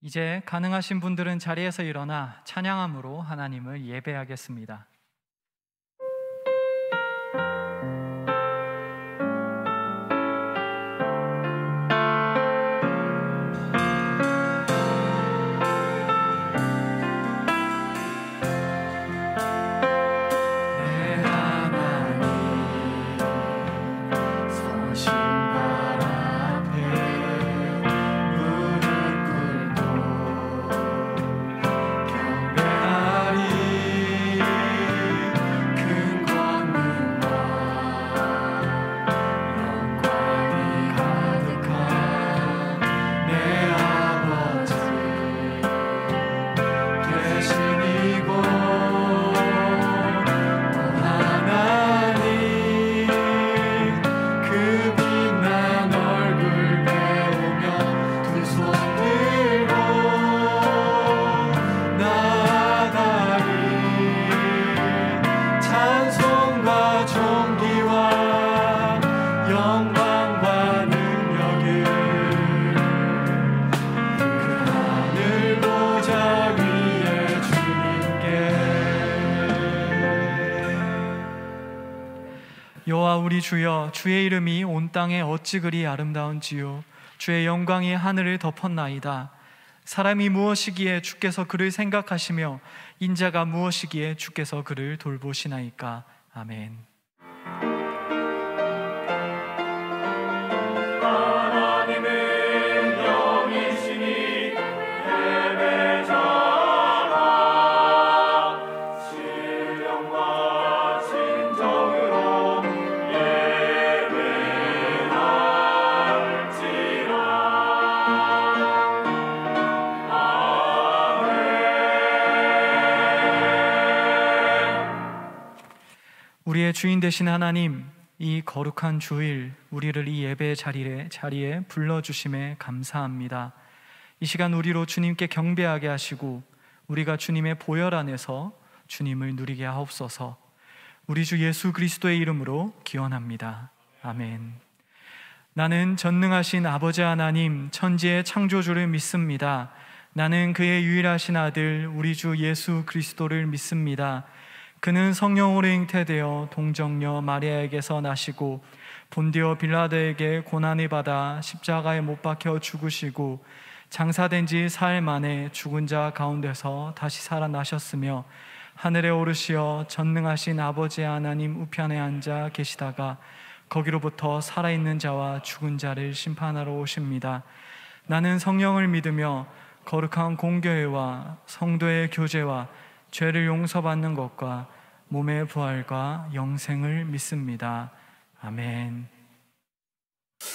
이제 가능하신 분들은 자리에서 일어나 찬양함으로 하나님을 예배하겠습니다. 여호와 우리 주여, 주의 이름이 온 땅에 어찌 그리 아름다운지요. 주의 영광이 하늘을 덮었나이다. 사람이 무엇이기에 주께서 그를 생각하시며 인자가 무엇이기에 주께서 그를 돌보시나이까. 아멘. 우리의 주인 되신 하나님, 이 거룩한 주일 우리를 이 예배 자리에 불러주심에 감사합니다. 이 시간 우리로 주님께 경배하게 하시고 우리가 주님의 보혈 안에서 주님을 누리게 하옵소서. 우리 주 예수 그리스도의 이름으로 기원합니다. 아멘. 나는 전능하신 아버지 하나님, 천지의 창조주를 믿습니다. 나는 그의 유일하신 아들 우리 주 예수 그리스도를 믿습니다. 그는 성령으로 잉태되어 동정녀 마리아에게서 나시고 본디오 빌라도에게 고난을 받아 십자가에 못 박혀 죽으시고 장사된 지 사흘 만에 죽은 자 가운데서 다시 살아나셨으며 하늘에 오르시어 전능하신 아버지 하나님 우편에 앉아 계시다가 거기로부터 살아있는 자와 죽은 자를 심판하러 오십니다. 나는 성령을 믿으며 거룩한 공교회와 성도의 교제와 죄를 용서받는 것과 몸의 부활과 영생을 믿습니다. 아멘. 이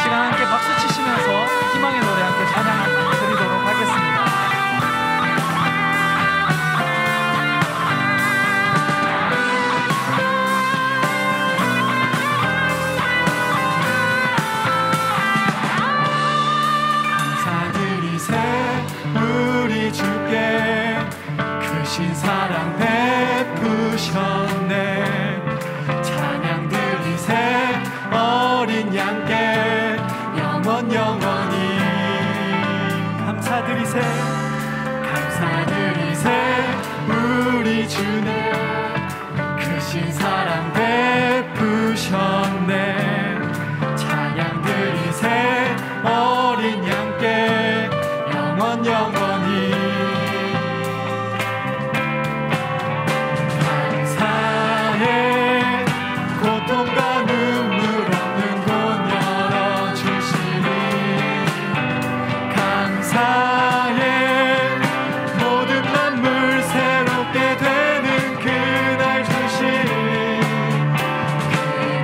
시간 함께 박수 치시면서 희망의 노래 함께 찬양 드리도록 하겠습니다. 사랑 베푸셨네. 찬양 드리세 어린 양께 영원히 감사드리세 우리 주님 크신 사랑 베푸셨네. 찬양 드리세 어린 양께 영원히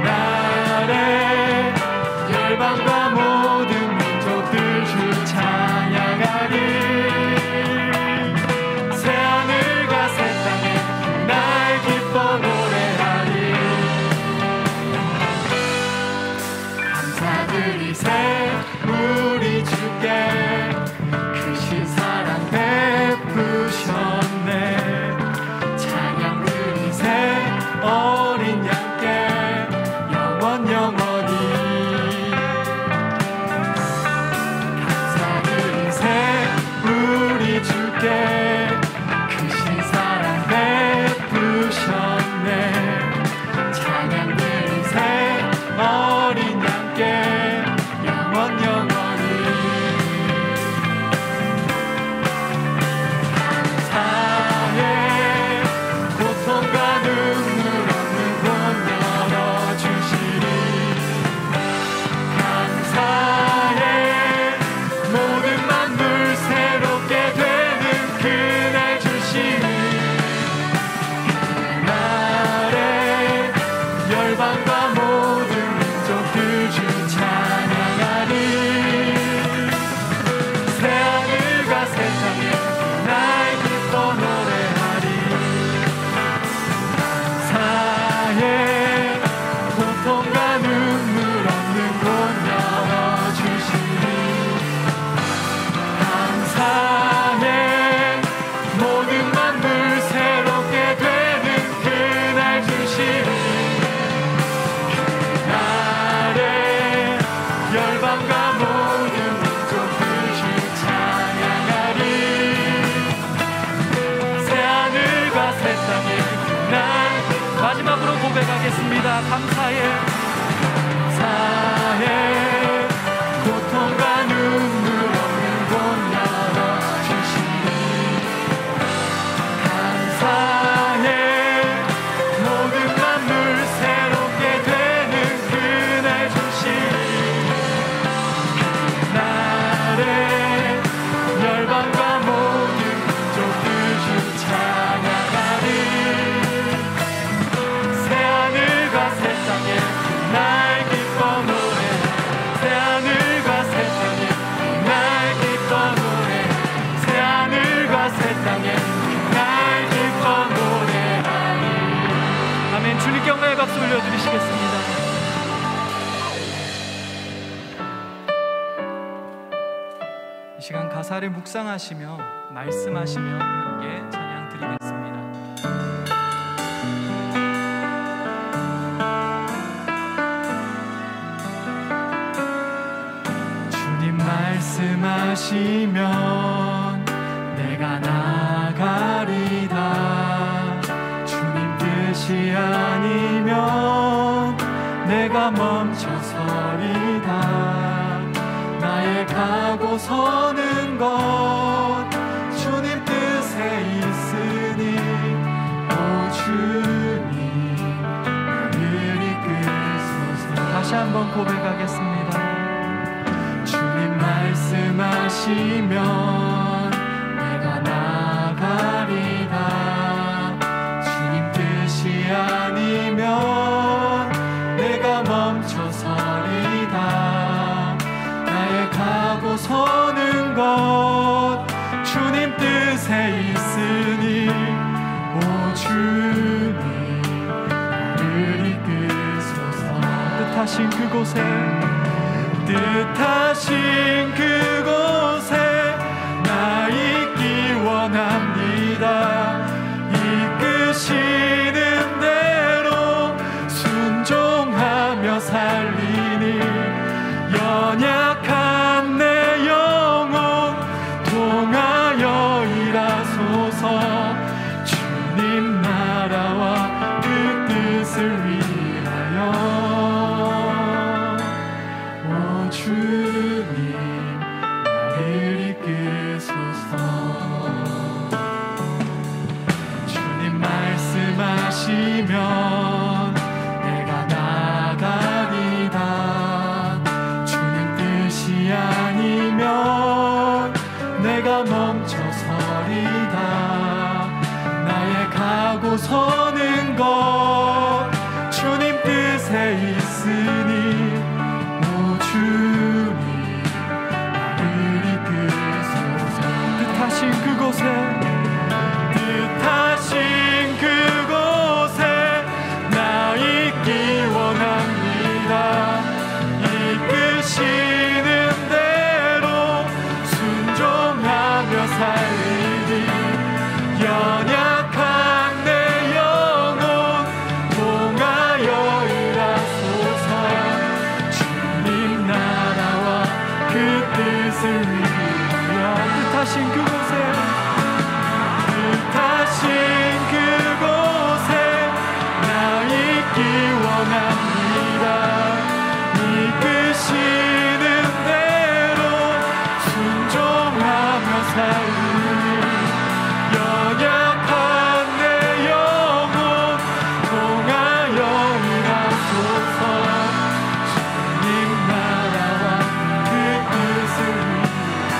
그날 감사해. 고통과 눈물 없는 곳 열어주시니 감사해. 모든 만물 새롭게 되는 그날 주시니 나를 열방과 모든 민족 그 주 찬양하는 새하늘과 새 땅에 날 기뻐 노래. 새하늘과 새 땅에 날 기뻐 노래. 새하늘과 새 땅에 날 기뻐 노래하니. 아멘. 주님께 영광의 박수 올려드리시겠습니다. 이 시간 가사를 묵상하시며 말씀하시며 함께 찬양 드리겠습니다. 주님 말씀하시면 내가 나가리다. 주님 뜻이 아니면 내가 멈춰서리다. 나의 가고 서는 것 주님 뜻에 있으니 오 주님 나를 이끄소서. 다시 한번 고백하겠습니다. 주님 말씀하시면 내가 나가리다. 주님 뜻이 아니면 내가 멈춰서리다. 나의 가고 서는 것 주님 뜻에 있으니 오 주님 나를 이끄소서. 뜻하신 그곳에 뜻하신 그곳에 나 있기 원합니다. 이끄시는 대로 순종하며 살리니 연약한 내 영혼 통하여 일하소서. 주님 나라와 그 뜻을 위하여 오 주님 나를 이끄소서. 주님 말씀하시면 내가 나가리다. 주님 뜻이 아니면 내가 멈춰서리다. 나의 가고 서는 것 주님 뜻에 있으니 오 주님 나를 이끄소서. 뜻하신 그곳에 뜻하신 그곳에 나 있기 원합니다. 이끄시는 대로 순종하며 살리니 연약한 내 영혼 통하여 일하소서. 주님 나라와 그 뜻을 위하여 뜻하신 그곳에 뜻하신 그곳에 나 있기 원합니다. 이끄시는 대로 순종하며 살리니 연약한 내 영혼 통하여 일하소서. 주님 나라와 그 뜻을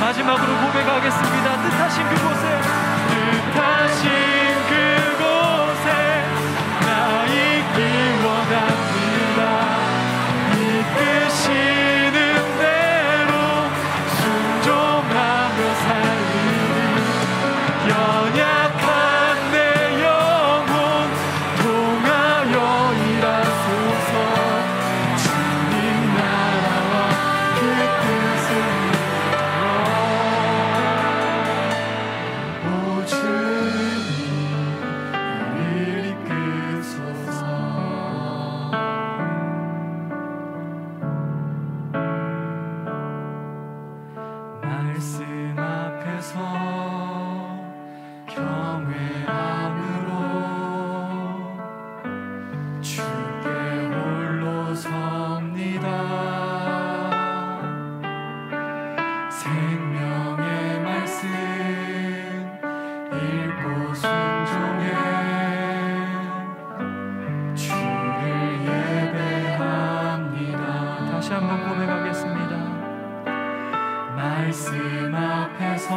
마지막으로 고백하겠습니다. 뜻하신 그곳에 뜻하신 그곳에 나 있기 원합니다. 이끄시는 대로 순종하며 살리니 연약한 내 영혼 통하여 일하소서. 주님 나라와 그 뜻을 위하여 오 주님 나를 이끄소서. 말씀 앞에서 경외함으로 주께 앞에서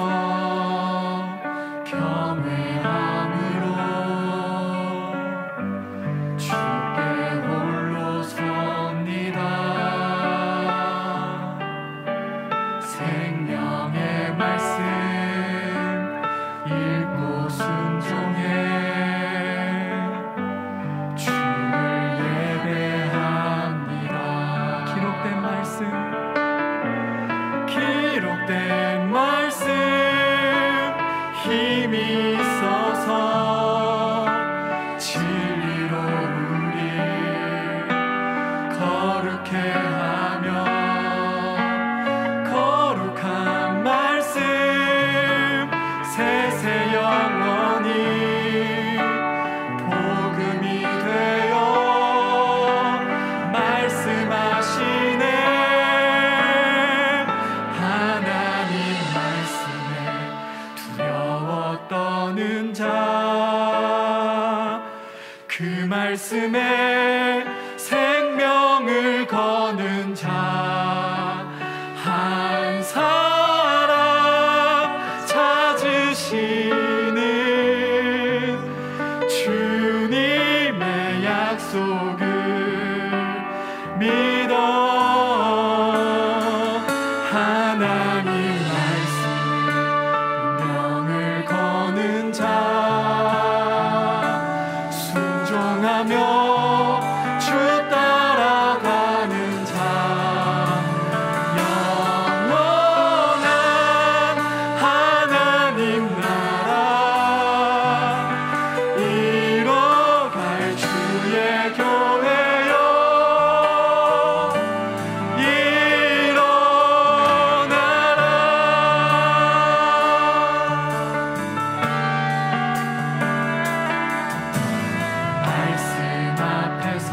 경외함으로 주께 홀로 섭니다. 생명의 말씀 읽고 순종해 주를 예배합니다. 기록된 말씀 힘이 있어서 진리로 우리 거룩해 하며 거룩한 말씀 세세 영원히 복음이 되어 말씀하시네. 하나님 말씀에 두려워 떠는 자, 그 말씀에 생명을 거는 자 한 사람 찾으시는 주님의 약속을 믿어 하나님 말씀에 운명을 거는 자 순종하며 주 따라가는 자 영원한 하나님 나라 이뤄갈 주의 교회여 일어나라. 말씀 앞에서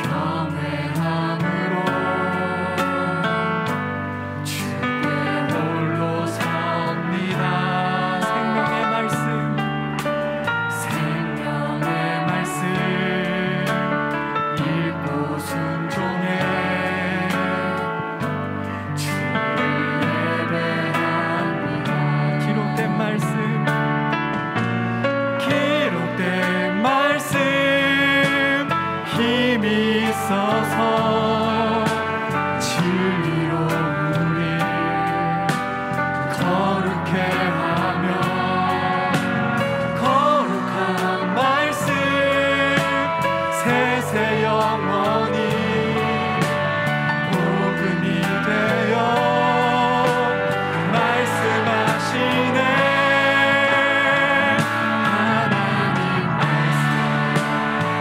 경외함으로 주께 홀로 섭니다. 생명의 말씀 읽고 순종해 주를 예배합니다. 기록된 말씀 힘이 있어서 진리로 우리 거룩해 하며 거룩한 말씀 세세 영원히 복음이 되어 말씀하시네. 하나님 말씀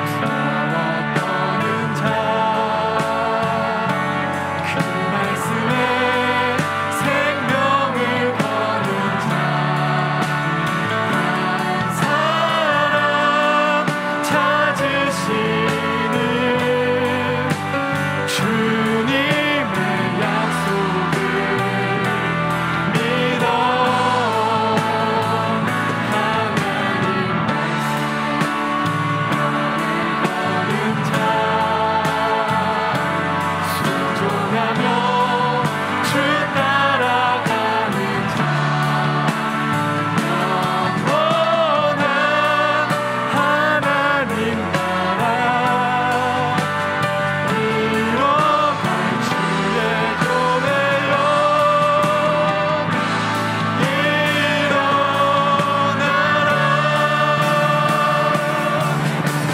두려워 떠는 자, 그 말씀에 생명을 거는 자 한 사람 찾으시는 주님의 약속을 믿어 하나님 말씀 거는 자 순종하며 주 따라가는 자 영원한 하나님 나라 이뤄갈 주의 교회여 일어나라.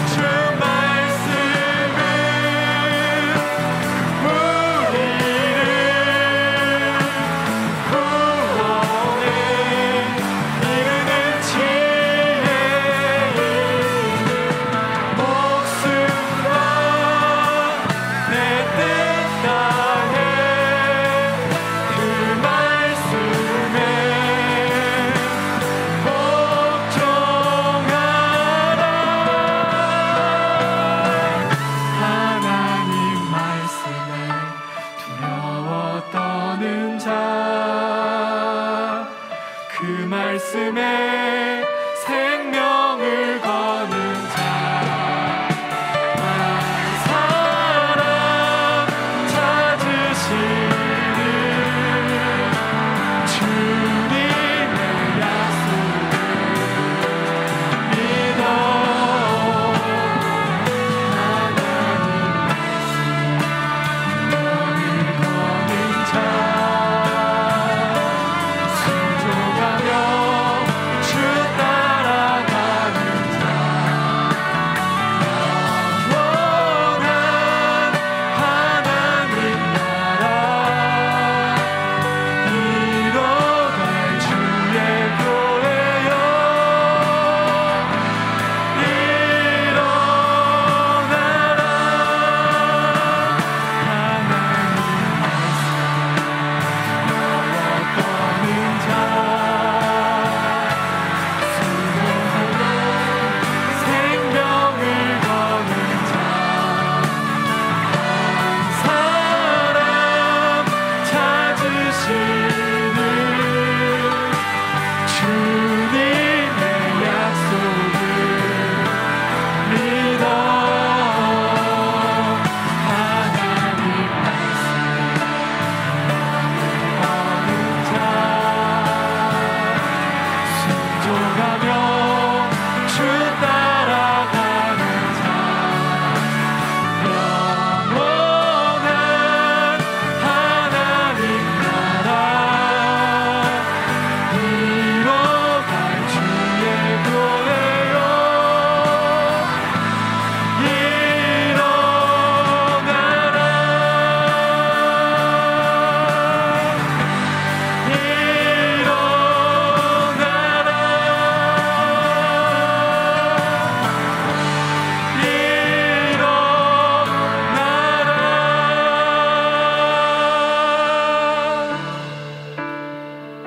주 말씀은 우리를 구원에 이르는 지혜인 목숨과 내 뜻 다해 그 말씀에 복종하라. 하나님 말씀에 두려워 떠는 자, 그 말씀에 생명을 거는 자 한 사람 찾으시는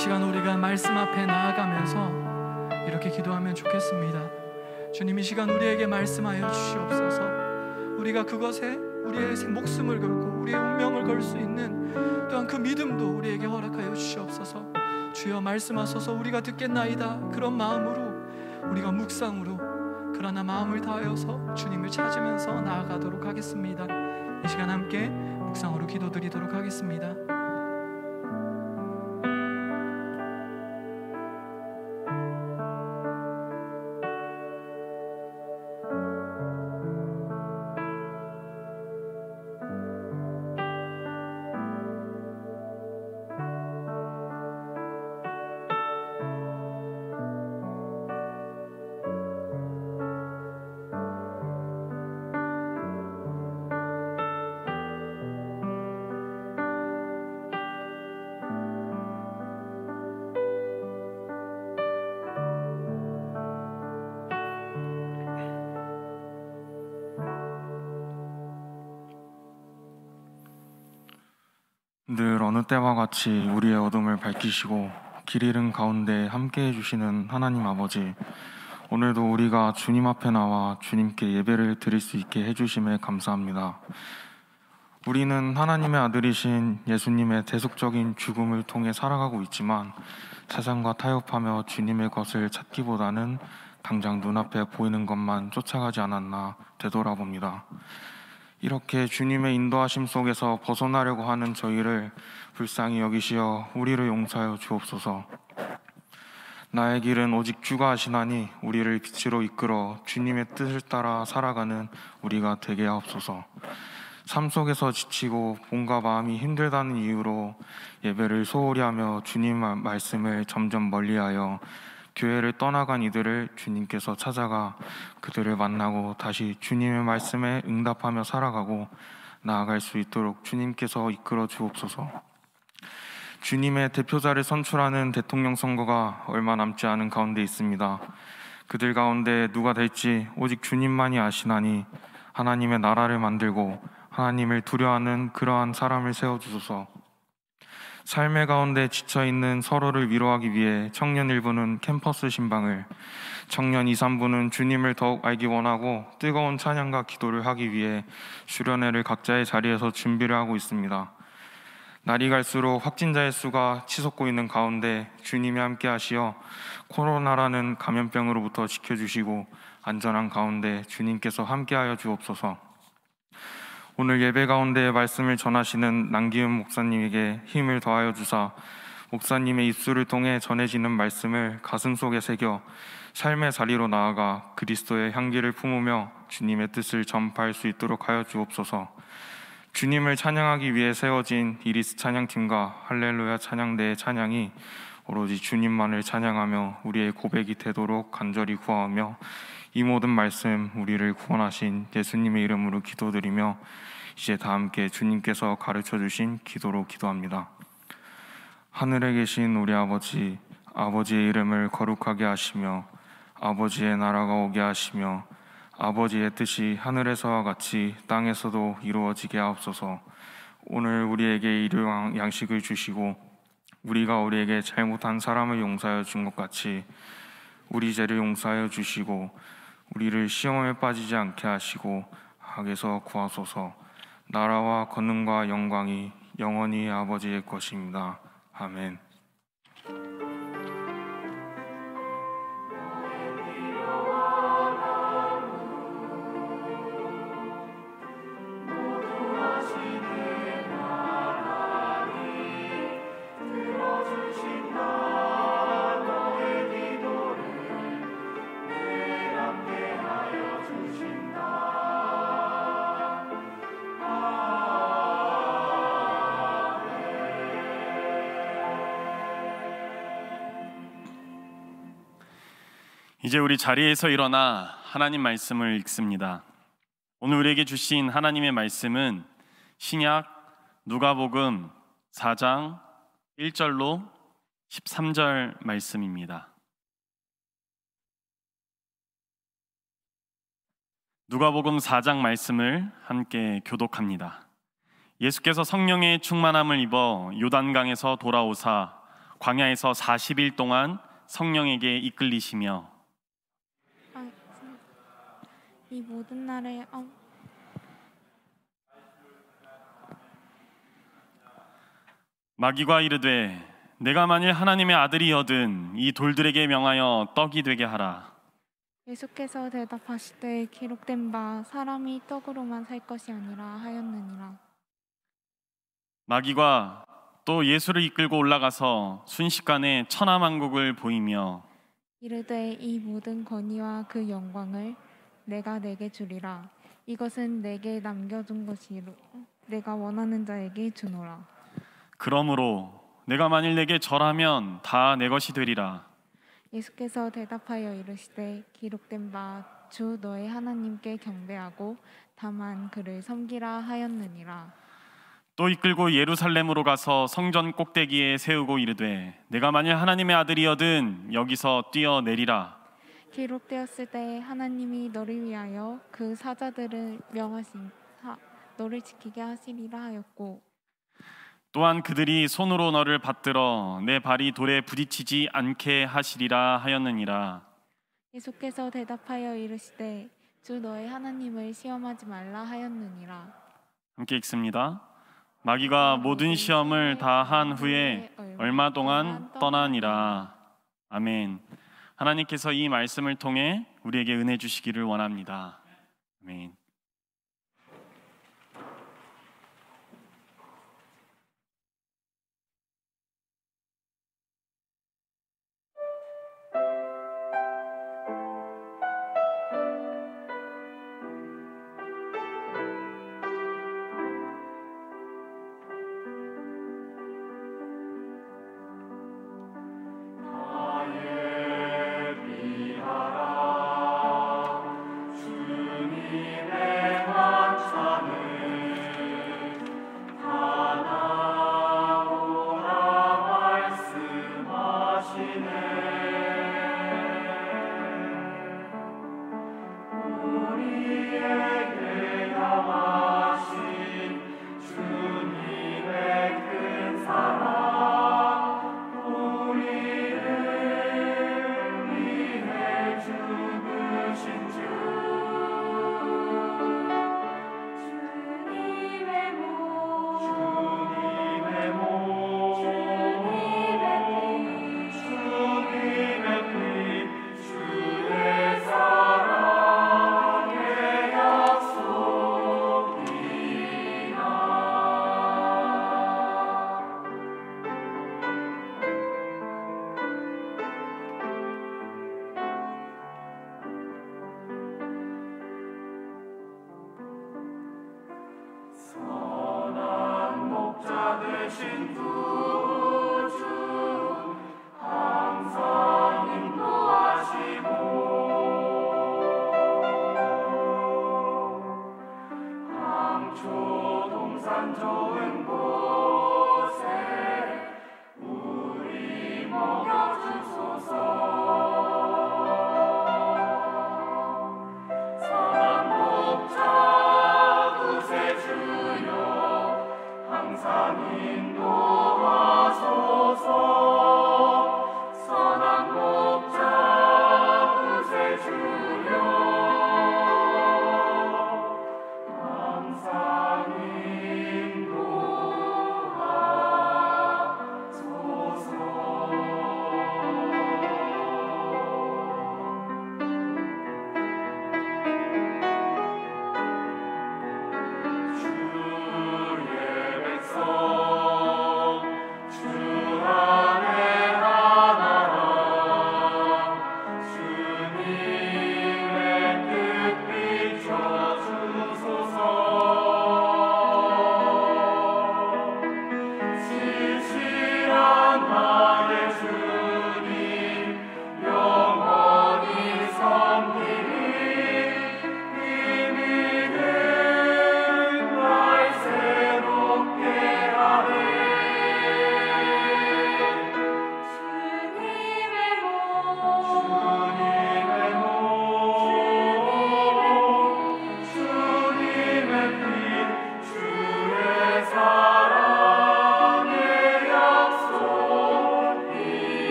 시간 우리가 말씀 앞에 나아가면서 이렇게 기도하면 좋겠습니다. 주님, 이 시간 우리에게 말씀하여 주시옵소서. 우리가 그것에 우리의 목숨을 걸고 우리의 운명을 걸 수 있는 또한 그 믿음도 우리에게 허락하여 주시옵소서. 주여, 말씀하소서. 우리가 듣겠나이다. 그런 마음으로, 우리가 묵상으로, 그러나 마음을 다하여서 주님을 찾으면서 나아가도록 하겠습니다. 이 시간 함께 묵상으로 기도드리도록 하겠습니다. 늘 어느 때와 같이 우리의 어둠을 밝히시고 길 잃은 가운데 함께 해주시는 하나님 아버지, 오늘도 우리가 주님 앞에 나와 주님께 예배를 드릴 수 있게 해주심에 감사합니다. 우리는 하나님의 아들이신 예수님의 대속적인 죽음을 통해 살아가고 있지만 세상과 타협하며 주님의 것을 찾기보다는 당장 눈앞에 보이는 것만 쫓아가지 않았나 되돌아봅니다. 이렇게 주님의 인도하심 속에서 벗어나려고 하는 저희를 불쌍히 여기시어 우리를 용서하여 주옵소서. 나의 길은 오직 주가 하시나니 우리를 빛으로 이끌어 주님의 뜻을 따라 살아가는 우리가 되게 하옵소서. 삶 속에서 지치고 몸과 마음이 힘들다는 이유로 예배를 소홀히 하며 주님 말씀을 점점 멀리하여 교회를 떠나간 이들을 주님께서 찾아가 그들을 만나고 다시 주님의 말씀에 응답하며 살아가고 나아갈 수 있도록 주님께서 이끌어 주옵소서. 주님의 대표자를 선출하는 대통령 선거가 얼마 남지 않은 가운데 있습니다. 그들 가운데 누가 될지 오직 주님만이 아시나니 하나님의 나라를 만들고 하나님을 두려워하는 그러한 사람을 세워주소서. 삶의 가운데 지쳐있는 서로를 위로하기 위해 청년 일부는 캠퍼스 신방을, 청년 2, 3부는 주님을 더욱 알기 원하고 뜨거운 찬양과 기도를 하기 위해 수련회를 각자의 자리에서 준비를 하고 있습니다. 날이 갈수록 확진자의 수가 치솟고 있는 가운데 주님이 함께 하시어 코로나라는 감염병으로부터 지켜주시고 안전한 가운데 주님께서 함께하여 주옵소서. 오늘 예배 가운데 말씀을 전하시는 남기훈 목사님에게 힘을 더하여 주사 목사님의 입술을 통해 전해지는 말씀을 가슴속에 새겨 삶의 자리로 나아가 그리스도의 향기를 품으며 주님의 뜻을 전파할 수 있도록 하여 주옵소서. 주님을 찬양하기 위해 세워진 이리스 찬양팀과 할렐루야 찬양대의 찬양이 오로지 주님만을 찬양하며 우리의 고백이 되도록 간절히 구하며 이 모든 말씀 우리를 구원하신 예수님의 이름으로 기도드리며 이제 다 함께 주님께서 가르쳐 주신 기도로 기도합니다. 하늘에 계신 우리 아버지, 아버지의 이름을 거룩하게 하시며 아버지의 나라가 오게 하시며 아버지의 뜻이 하늘에서와 같이 땅에서도 이루어지게 하옵소서. 오늘 우리에게 일용 양식을 주시고 우리가 우리에게 잘못한 사람을 용서하여 준 것 같이 우리 죄를 용서하여 주시고 우리를 시험에 빠지지 않게 하시고 악에서 구하소서. 나라와 권능과 영광이 영원히 아버지의 것입니다. 아멘. 이제 우리 자리에서 일어나 하나님 말씀을 읽습니다. 오늘 우리에게 주신 하나님의 말씀은 신약 누가복음 4장 1절로 13절 말씀입니다. 누가복음 4장 말씀을 함께 교독합니다. 예수께서 성령의 충만함을 입어 요단강에서 돌아오사 광야에서 40일 동안 성령에게 이끌리시며 이 모든 날에 마귀가 이르되 내가 만일 하나님의 아들이여든 이 돌들에게 명하여 떡이 되게 하라. 예수께서 대답하시되 기록된 바 사람이 떡으로만 살 것이 아니라 하였느니라. 마귀가 또 예수를 이끌고 올라가서 순식간에 천하만국을 보이며 이르되 이 모든 권위와 그 영광을 내가 내게 주리라. 이것은 내게 남겨둔 것이로 내가 원하는 자에게 주노라. 그러므로 내가 만일 내게 절하면 다 내 것이 되리라. 예수께서 대답하여 이르시되 기록된 바 주 너의 하나님께 경배하고 다만 그를 섬기라 하였느니라. 또 이끌고 예루살렘으로 가서 성전 꼭대기에 세우고 이르되 내가 만일 하나님의 아들이여든 여기서 뛰어내리라. 기록되었을 때 하나님이 너를 위하여 그 사자들을 명하신 너를 지키게 하시리라 하였고 또한 그들이 손으로 너를 받들어 내 발이 돌에 부딪히지 않게 하시리라 하였느니라. 예수께서 대답하여 이르시되 주 너의 하나님을 시험하지 말라 하였느니라. 함께 읽습니다. 마귀가 모든 시험을 다 한 후에 얼마 동안 떠나니라. 아멘. 하나님께서 이 말씀을 통해 우리에게 은혜 주시기를 원합니다. 아멘.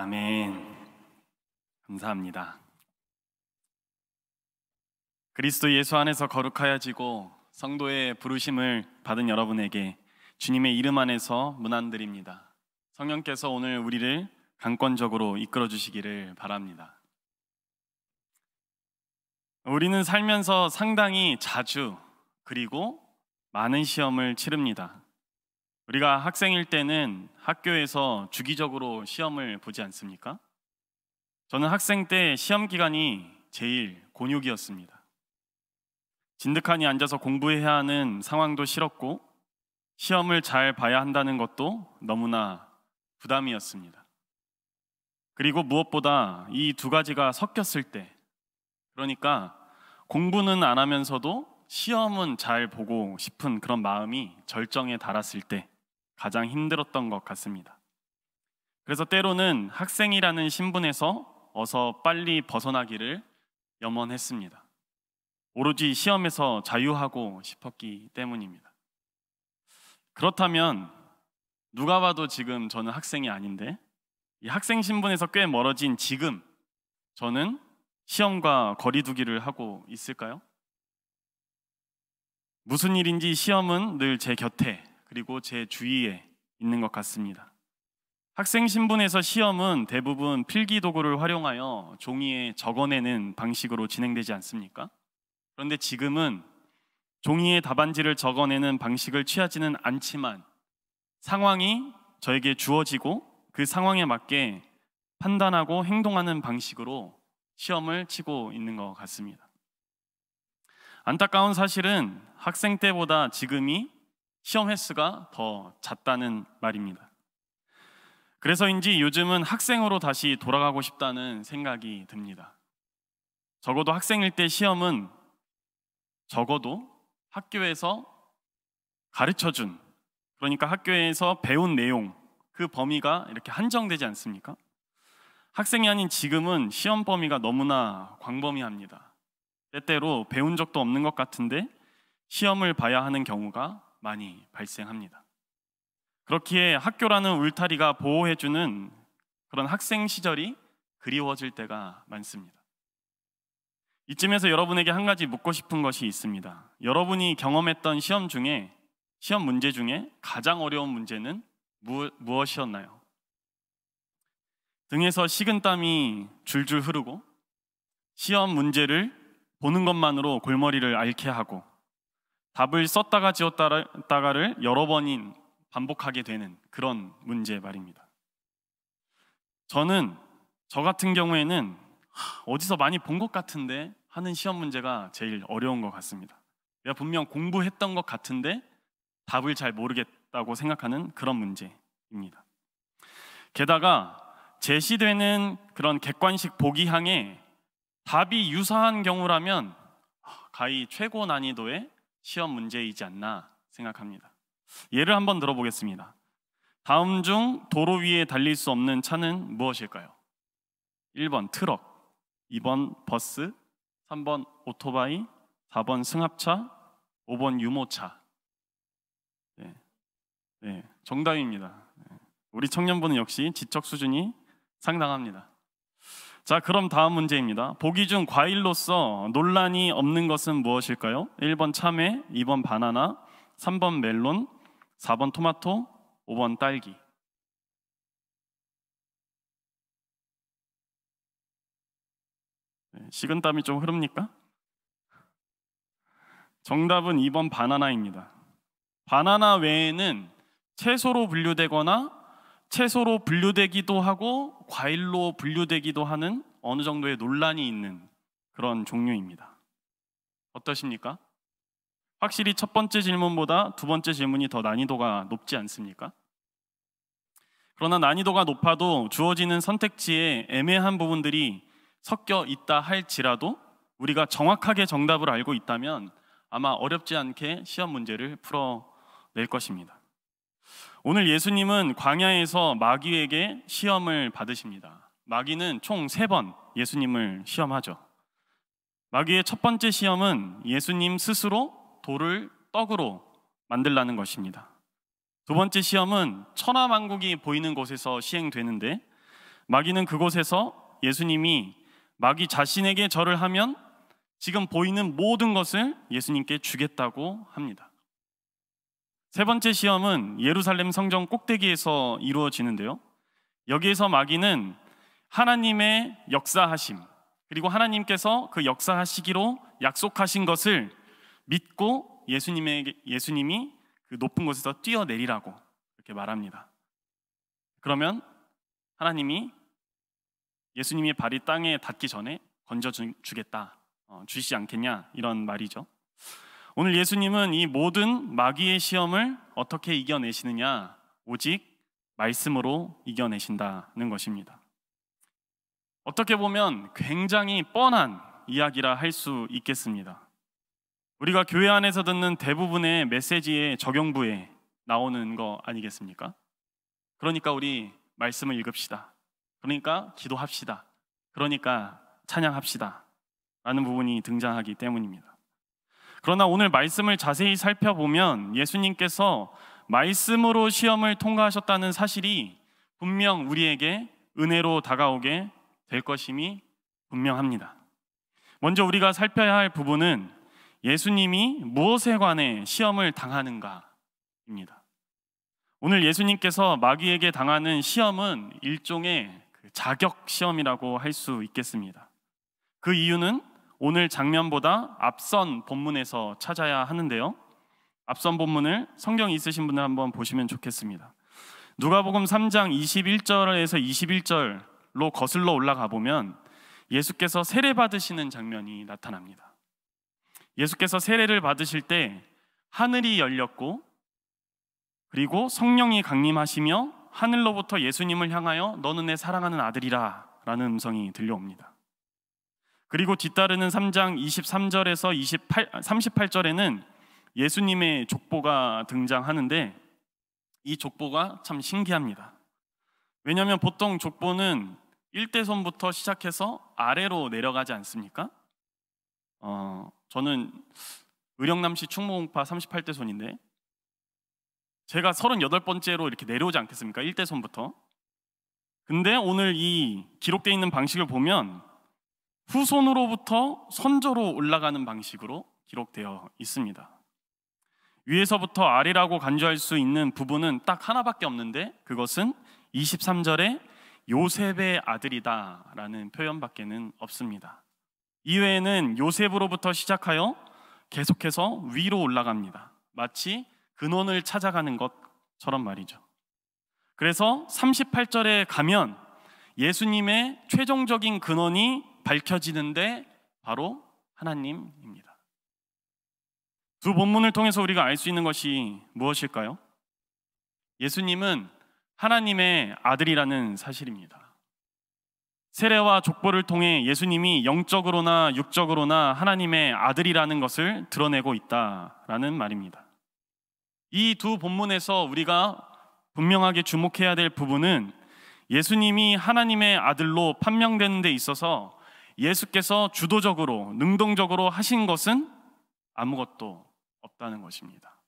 아멘. 감사합니다. 그리스도 예수 안에서 거룩하여지고 성도의 부르심을 받은 여러분에게 주님의 이름 안에서 문안드립니다. 성령께서 오늘 우리를 강권적으로 이끌어 주시기를 바랍니다. 우리는 살면서 상당히 자주 그리고 많은 시험을 치릅니다. 우리가 학생일 때는 학교에서 주기적으로 시험을 보지 않습니까? 저는 학생 때 시험 기간이 제일 곤욕이었습니다. 진득하니 앉아서 공부해야 하는 상황도 싫었고 시험을 잘 봐야 한다는 것도 너무나 부담이었습니다. 그리고 무엇보다 이 두 가지가 섞였을 때, 그러니까 공부는 안 하면서도 시험은 잘 보고 싶은 그런 마음이 절정에 달했을 때 가장 힘들었던 것 같습니다. 그래서 때로는 학생이라는 신분에서 어서 빨리 벗어나기를 염원했습니다. 오로지 시험에서 자유하고 싶었기 때문입니다. 그렇다면 누가 봐도 지금 저는 학생이 아닌데 이 학생 신분에서 꽤 멀어진 지금 저는 시험과 거리두기를 하고 있을까요? 무슨 일인지 시험은 늘 제 곁에 그리고 제 주위에 있는 것 같습니다. 학생 신분에서 시험은 대부분 필기 도구를 활용하여 종이에 적어내는 방식으로 진행되지 않습니까? 그런데 지금은 종이에 답안지를 적어내는 방식을 취하지는 않지만 상황이 저에게 주어지고 그 상황에 맞게 판단하고 행동하는 방식으로 시험을 치고 있는 것 같습니다. 안타까운 사실은 학생 때보다 지금이 시험 횟수가 더 잦다는 말입니다. 그래서인지 요즘은 학생으로 다시 돌아가고 싶다는 생각이 듭니다. 적어도 학생일 때 시험은 적어도 학교에서 가르쳐준, 그러니까 학교에서 배운 내용, 그 범위가 이렇게 한정되지 않습니까? 학생이 아닌 지금은 시험 범위가 너무나 광범위합니다. 때때로 배운 적도 없는 것 같은데 시험을 봐야 하는 경우가 많이 발생합니다. 그렇기에 학교라는 울타리가 보호해주는 그런 학생 시절이 그리워질 때가 많습니다. 이쯤에서 여러분에게 한 가지 묻고 싶은 것이 있습니다. 여러분이 경험했던 시험 문제 중에 가장 어려운 문제는 무엇이었나요? 등에서 식은땀이 줄줄 흐르고 시험 문제를 보는 것만으로 골머리를 앓게 하고 답을 썼다가 지웠다가를 여러 번인 반복하게 되는 그런 문제 말입니다. 저 같은 경우에는 어디서 많이 본 것 같은데 하는 시험 문제가 제일 어려운 것 같습니다. 내가 분명 공부했던 것 같은데 답을 잘 모르겠다고 생각하는 그런 문제입니다. 게다가 제시되는 그런 객관식 보기항에 답이 유사한 경우라면 가히 최고 난이도의 시험 문제이지 않나 생각합니다. 예를 한번 들어보겠습니다. 다음 중 도로 위에 달릴 수 없는 차는 무엇일까요? 1번 트럭, 2번 버스, 3번 오토바이, 4번 승합차, 5번 유모차. 네, 정답입니다. 우리 청년부는 역시 지적 수준이 상당합니다. 자, 그럼 다음 문제입니다. 보기 중 과일로서 논란이 없는 것은 무엇일까요? 1번 참외, 2번 바나나, 3번 멜론, 4번 토마토, 5번 딸기. 식은땀이 좀 흐릅니까? 정답은 2번 바나나입니다. 바나나 외에는 채소로 분류되거나 채소로 분류되기도 하고 과일로 분류되기도 하는 어느 정도의 논란이 있는 그런 종류입니다. 어떠십니까? 확실히 첫 번째 질문보다 두 번째 질문이 더 난이도가 높지 않습니까? 그러나 난이도가 높아도 주어지는 선택지에 애매한 부분들이 섞여 있다 할지라도 우리가 정확하게 정답을 알고 있다면 아마 어렵지 않게 시험 문제를 풀어낼 것입니다. 오늘 예수님은 광야에서 마귀에게 시험을 받으십니다. 마귀는 총 3번 예수님을 시험하죠. 마귀의 첫 번째 시험은 예수님 스스로 돌을 떡으로 만들라는 것입니다. 두 번째 시험은 천하만국이 보이는 곳에서 시행되는데 마귀는 그곳에서 예수님이 마귀 자신에게 절을 하면 지금 보이는 모든 것을 예수님께 주겠다고 합니다. 세 번째 시험은 예루살렘 성전 꼭대기에서 이루어지는데요. 여기에서 마귀는 하나님의 역사하심, 그리고 하나님께서 그 역사하시기로 약속하신 것을 믿고 예수님이 그 높은 곳에서 뛰어내리라고 이렇게 말합니다. 그러면 하나님이 예수님의 발이 땅에 닿기 전에 건져주겠다, 주시지 않겠냐, 이런 말이죠. 오늘 예수님은 이 모든 마귀의 시험을 어떻게 이겨내시느냐? 오직 말씀으로 이겨내신다는 것입니다. 어떻게 보면 굉장히 뻔한 이야기라 할 수 있겠습니다. 우리가 교회 안에서 듣는 대부분의 메시지의 적용부에 나오는 거 아니겠습니까? 그러니까 우리 말씀을 읽읍시다. 그러니까 기도합시다. 그러니까 찬양합시다. 라는 부분이 등장하기 때문입니다. 그러나 오늘 말씀을 자세히 살펴보면 예수님께서 말씀으로 시험을 통과하셨다는 사실이 분명 우리에게 은혜로 다가오게 될 것임이 분명합니다. 먼저 우리가 살펴야 할 부분은 예수님이 무엇에 관해 시험을 당하는가입니다. 오늘 예수님께서 마귀에게 당하는 시험은 일종의 자격 시험이라고 할 수 있겠습니다. 그 이유는 오늘 장면보다 앞선 본문에서 찾아야 하는데요. 앞선 본문을 성경 있으신 분들 한번 보시면 좋겠습니다. 누가복음 3장 21절에서 21절로 거슬러 올라가 보면 예수께서 세례 받으시는 장면이 나타납니다. 예수께서 세례를 받으실 때 하늘이 열렸고 그리고 성령이 강림하시며 하늘로부터 예수님을 향하여 너는 내 사랑하는 아들이라 라는 음성이 들려옵니다. 그리고 뒤따르는 3장 23절에서 38절에는 예수님의 족보가 등장하는데 이 족보가 참 신기합니다. 왜냐하면 보통 족보는 일대손부터 시작해서 아래로 내려가지 않습니까? 저는 의령남시 충무공파 38대손인데 제가 38번째로 이렇게 내려오지 않겠습니까? 1대손부터. 근데 오늘 이 기록되어 있는 방식을 보면 후손으로부터 선조로 올라가는 방식으로 기록되어 있습니다. 위에서부터 아래라고 간주할 수 있는 부분은 딱 하나밖에 없는데 그것은 23절에 요셉의 아들이다 라는 표현밖에는 없습니다. 이외에는 요셉으로부터 시작하여 계속해서 위로 올라갑니다. 마치 근원을 찾아가는 것처럼 말이죠. 그래서 38절에 가면 예수님의 최종적인 근원이 밝혀지는데 바로 하나님입니다. 두 본문을 통해서 우리가 알 수 있는 것이 무엇일까요? 예수님은 하나님의 아들이라는 사실입니다. 세례와 족보를 통해 예수님이 영적으로나 육적으로나 하나님의 아들이라는 것을 드러내고 있다라는 말입니다. 이 두 본문에서 우리가 분명하게 주목해야 될 부분은 예수님이 하나님의 아들로 판명되는 데 있어서 예수께서 주도적으로 능동적으로 하신 것은 아무것도 없다는 것입니다.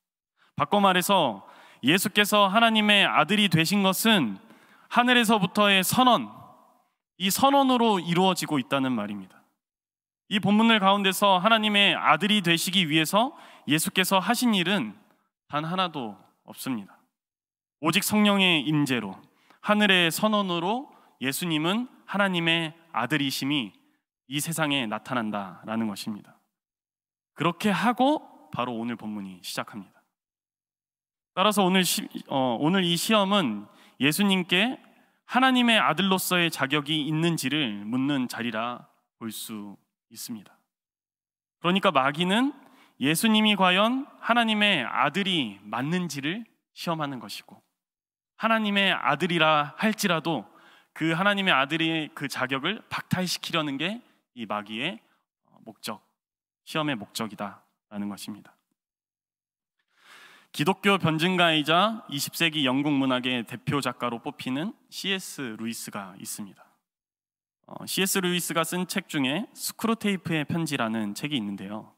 바꿔 말해서 예수께서 하나님의 아들이 되신 것은 하늘에서부터의 선언, 이 선언으로 이루어지고 있다는 말입니다. 이 본문을 가운데서 하나님의 아들이 되시기 위해서 예수께서 하신 일은 단 하나도 없습니다. 오직 성령의 임재로 하늘의 선언으로 예수님은 하나님의 아들이심이 이 세상에 나타난다라는 것입니다. 그렇게 하고 바로 오늘 본문이 시작합니다. 따라서 오늘 이 시험은 예수님께 하나님의 아들로서의 자격이 있는지를 묻는 자리라 볼 수 있습니다. 그러니까 마귀는 예수님이 과연 하나님의 아들이 맞는지를 시험하는 것이고 하나님의 아들이라 할지라도 그 하나님의 아들의 그 자격을 박탈시키려는 게 이 마귀의 목적, 시험의 목적이다라는 것입니다. 기독교 변증가이자 20세기 영국 문학의 대표 작가로 뽑히는 C.S. 루이스가 있습니다. C.S. 루이스가 쓴 책 중에 스크루테이프의 편지라는 책이 있는데요.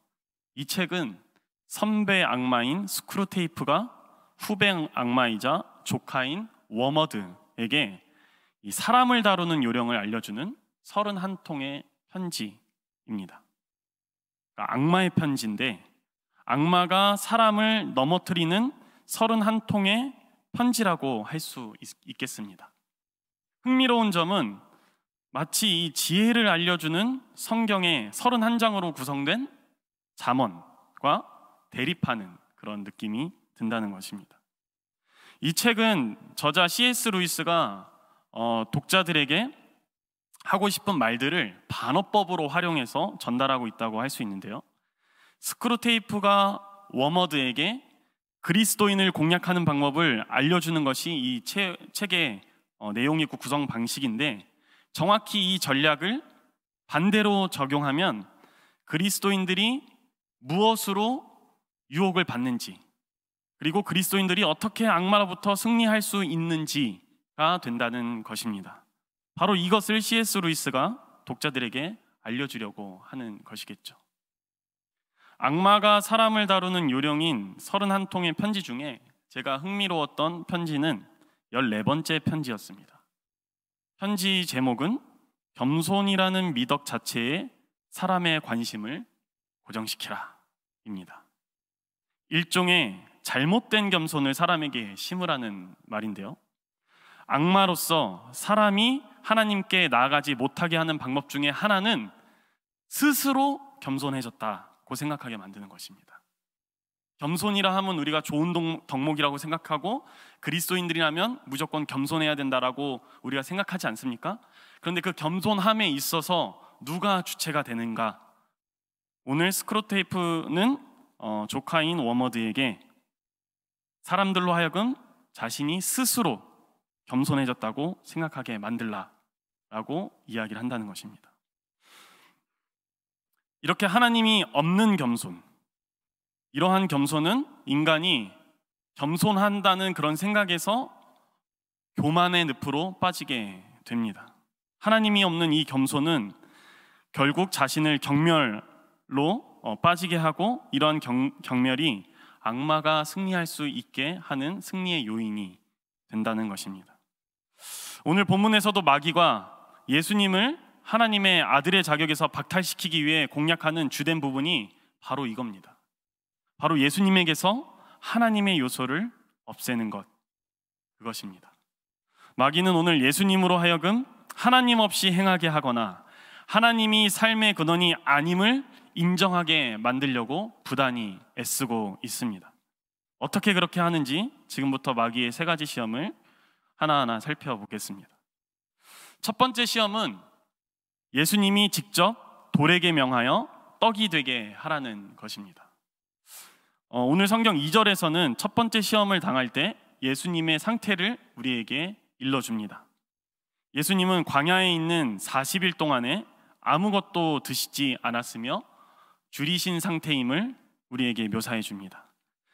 이 책은 선배 악마인 스크루테이프가 후배 악마이자 조카인 워머드에게 이 사람을 다루는 요령을 알려주는 31통의 편지입니다. 그러니까 악마의 편지인데 악마가 사람을 넘어뜨리는 31통의 편지라고 할 수 있겠습니다. 흥미로운 점은 마치 이 지혜를 알려주는 성경의 31장으로 구성된 잠언과 대립하는 그런 느낌이 든다는 것입니다. 이 책은 저자 C.S. 루이스가 독자들에게 하고 싶은 말들을 반어법으로 활용해서 전달하고 있다고 할 수 있는데요. 스크루테이프가 워머드에게 그리스도인을 공략하는 방법을 알려주는 것이 이 책의 내용이고 구성 방식인데, 정확히 이 전략을 반대로 적용하면 그리스도인들이 무엇으로 유혹을 받는지, 그리고 그리스도인들이 어떻게 악마로부터 승리할 수 있는지가 된다는 것입니다. 바로 이것을 C.S. 루이스가 독자들에게 알려주려고 하는 것이겠죠. 악마가 사람을 다루는 요령인 31통의 편지 중에 제가 흥미로웠던 편지는 14번째 편지였습니다. 편지 제목은 겸손이라는 미덕 자체에 사람의 관심을 고정시키라 입니다. 일종의 잘못된 겸손을 사람에게 심으라는 말인데요. 악마로서 사람이 하나님께 나아가지 못하게 하는 방법 중에 하나는 스스로 겸손해졌다고 생각하게 만드는 것입니다. 겸손이라 하면 우리가 좋은 덕목이라고 생각하고 그리스도인들이라면 무조건 겸손해야 된다라고 우리가 생각하지 않습니까? 그런데 그 겸손함에 있어서 누가 주체가 되는가? 오늘 스크루테이프는 조카인 워머드에게 사람들로 하여금 자신이 스스로 겸손해졌다고 생각하게 만들라라고 이야기를 한다는 것입니다. 이렇게 하나님이 없는 겸손, 이러한 겸손은 인간이 겸손한다는 그런 생각에서 교만의 늪으로 빠지게 됩니다. 하나님이 없는 이 겸손은 결국 자신을 경멸로 빠지게 하고, 이러한 경멸이 악마가 승리할 수 있게 하는 승리의 요인이 된다는 것입니다. 오늘 본문에서도 마귀가 예수님을 하나님의 아들의 자격에서 박탈시키기 위해 공략하는 주된 부분이 바로 이겁니다. 바로 예수님에게서 하나님의 요소를 없애는 것, 그것입니다. 마귀는 오늘 예수님으로 하여금 하나님 없이 행하게 하거나 하나님이 삶의 근원이 아님을 인정하게 만들려고 부단히 애쓰고 있습니다. 어떻게 그렇게 하는지 지금부터 마귀의 3가지 시험을 하나하나 살펴보겠습니다. 첫 번째 시험은 예수님이 직접 돌에게 명하여 떡이 되게 하라는 것입니다. 오늘 성경 2절에서는 첫 번째 시험을 당할 때 예수님의 상태를 우리에게 일러줍니다. 예수님은 광야에 있는 40일 동안에 아무것도 드시지 않았으며 줄이신 상태임을 우리에게 묘사해 줍니다.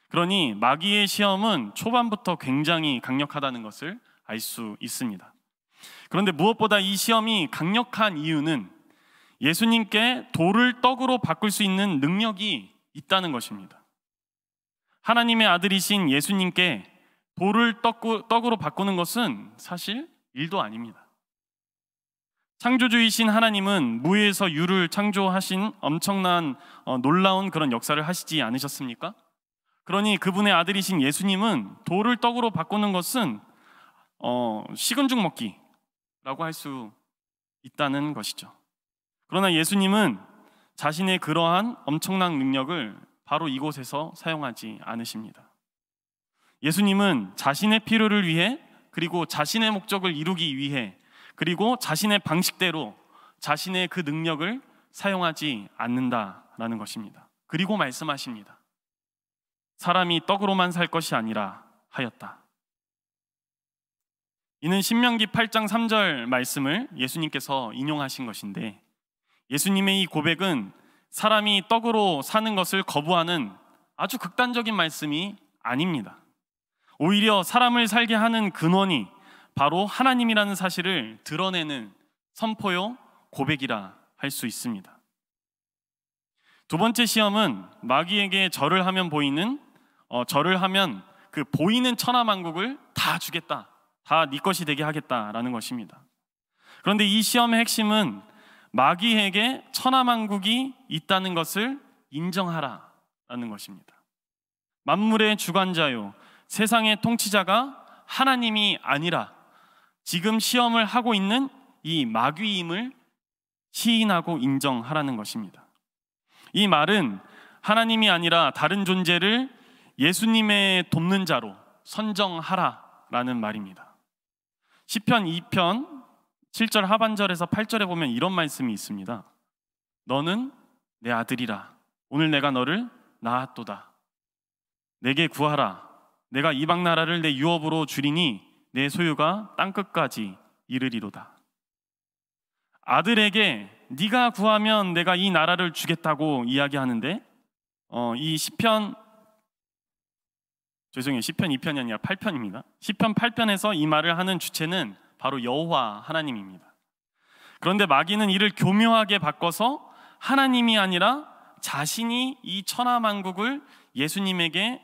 그러니 마귀의 시험은 초반부터 굉장히 강력하다는 것을 알 수 있습니다. 그런데 무엇보다 이 시험이 강력한 이유는 예수님께 돌을 떡으로 바꿀 수 있는 능력이 있다는 것입니다. 하나님의 아들이신 예수님께 돌을 떡으로 바꾸는 것은 사실 일도 아닙니다. 창조주이신 하나님은 무에서 유를 창조하신 엄청난 놀라운 그런 역사를 하시지 않으셨습니까? 그러니 그분의 아들이신 예수님은 돌을 떡으로 바꾸는 것은 식은 죽 먹기라고 할 수 있다는 것이죠. 그러나 예수님은 자신의 그러한 엄청난 능력을 바로 이곳에서 사용하지 않으십니다. 예수님은 자신의 필요를 위해, 그리고 자신의 목적을 이루기 위해, 그리고 자신의 방식대로 자신의 그 능력을 사용하지 않는다라는 것입니다. 그리고 말씀하십니다. 사람이 떡으로만 살 것이 아니라 하였다. 이는 신명기 8장 3절 말씀을 예수님께서 인용하신 것인데, 예수님의 이 고백은 사람이 떡으로 사는 것을 거부하는 아주 극단적인 말씀이 아닙니다. 오히려 사람을 살게 하는 근원이 바로 하나님이라는 사실을 드러내는 선포요 고백이라 할 수 있습니다. 두 번째 시험은 마귀에게 절을 하면 그 보이는 천하만국을 다 주겠다, 다 네 것이 되게 하겠다라는 것입니다. 그런데 이 시험의 핵심은 마귀에게 천하만국이 있다는 것을 인정하라라는 것입니다. 만물의 주관자요, 세상의 통치자가 하나님이 아니라 지금 시험을 하고 있는 이 마귀임을 시인하고 인정하라는 것입니다. 이 말은 하나님이 아니라 다른 존재를 예수님의 돕는 자로 선정하라라는 말입니다. 시편 2편 7절 하반절에서 8절에 보면 이런 말씀이 있습니다. 너는 내 아들이라. 오늘 내가 너를 낳았도다. 내게 구하라. 내가 이방 나라를 내 유업으로 주리니 내 소유가 땅끝까지 이르리로다. 아들에게 네가 구하면 내가 이 나라를 주겠다고 이야기하는데 이 시편 2편이 아니라 8편입니다. 시편 8편에서 이 말을 하는 주체는 바로 여호와 하나님입니다. 그런데 마귀는 이를 교묘하게 바꿔서 하나님이 아니라 자신이 이 천하만국을 예수님에게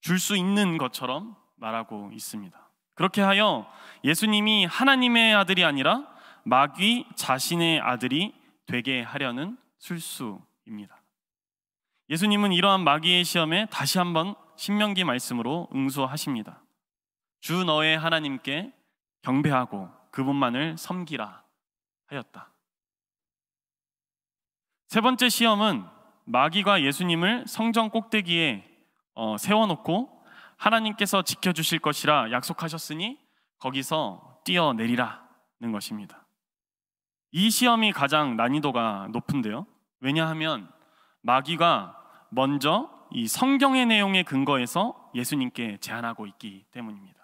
줄 수 있는 것처럼 말하고 있습니다. 그렇게 하여 예수님이 하나님의 아들이 아니라 마귀 자신의 아들이 되게 하려는 술수입니다. 예수님은 이러한 마귀의 시험에 다시 한번 신명기 말씀으로 응수하십니다. 주 너의 하나님께 경배하고 그분만을 섬기라 하였다. 세 번째 시험은 마귀가 예수님을 성전 꼭대기에 세워놓고 하나님께서 지켜주실 것이라 약속하셨으니 거기서 뛰어내리라는 것입니다. 이 시험이 가장 난이도가 높은데요. 왜냐하면 마귀가 먼저 이 성경의 내용에 근거해서 예수님께 제안하고 있기 때문입니다.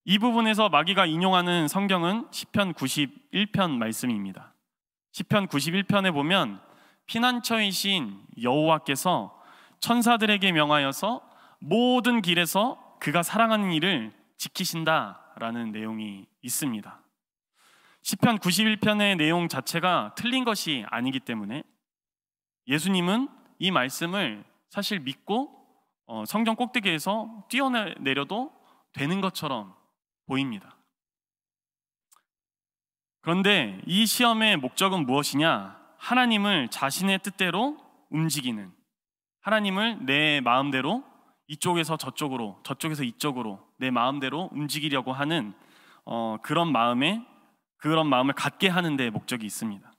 이 부분에서 마귀가 인용하는 성경은 시편 91편 말씀입니다. 시편 91편에 보면 피난처이신 여호와께서 천사들에게 명하여서 모든 길에서 그가 사랑하는 일을 지키신다라는 내용이 있습니다. 시편 91편의 내용 자체가 틀린 것이 아니기 때문에 예수님은 이 말씀을 사실 믿고 성경 꼭대기에서 뛰어내려도 되는 것처럼 보입니다. 그런데 이 시험의 목적은 무엇이냐? 하나님을 자신의 뜻대로 움직이는, 하나님을 내 마음대로 이쪽에서 저쪽으로, 저쪽에서 이쪽으로 내 마음대로 움직이려고 하는 그런 마음을 갖게 하는 데 목적이 있습니다.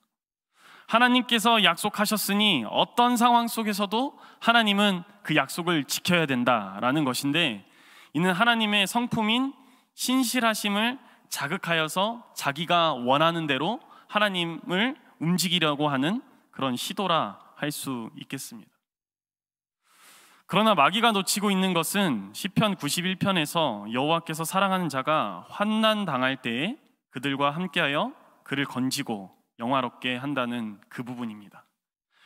하나님께서 약속하셨으니 어떤 상황 속에서도 하나님은 그 약속을 지켜야 된다라는 것인데, 이는 하나님의 성품인 신실하심을 자극하여서 자기가 원하는 대로 하나님을 움직이려고 하는 그런 시도라 할 수 있겠습니다. 그러나 마귀가 놓치고 있는 것은 시편 91편에서 여호와께서 사랑하는 자가 환난 당할 때에 그들과 함께하여 그를 건지고 영화롭게 한다는 그 부분입니다.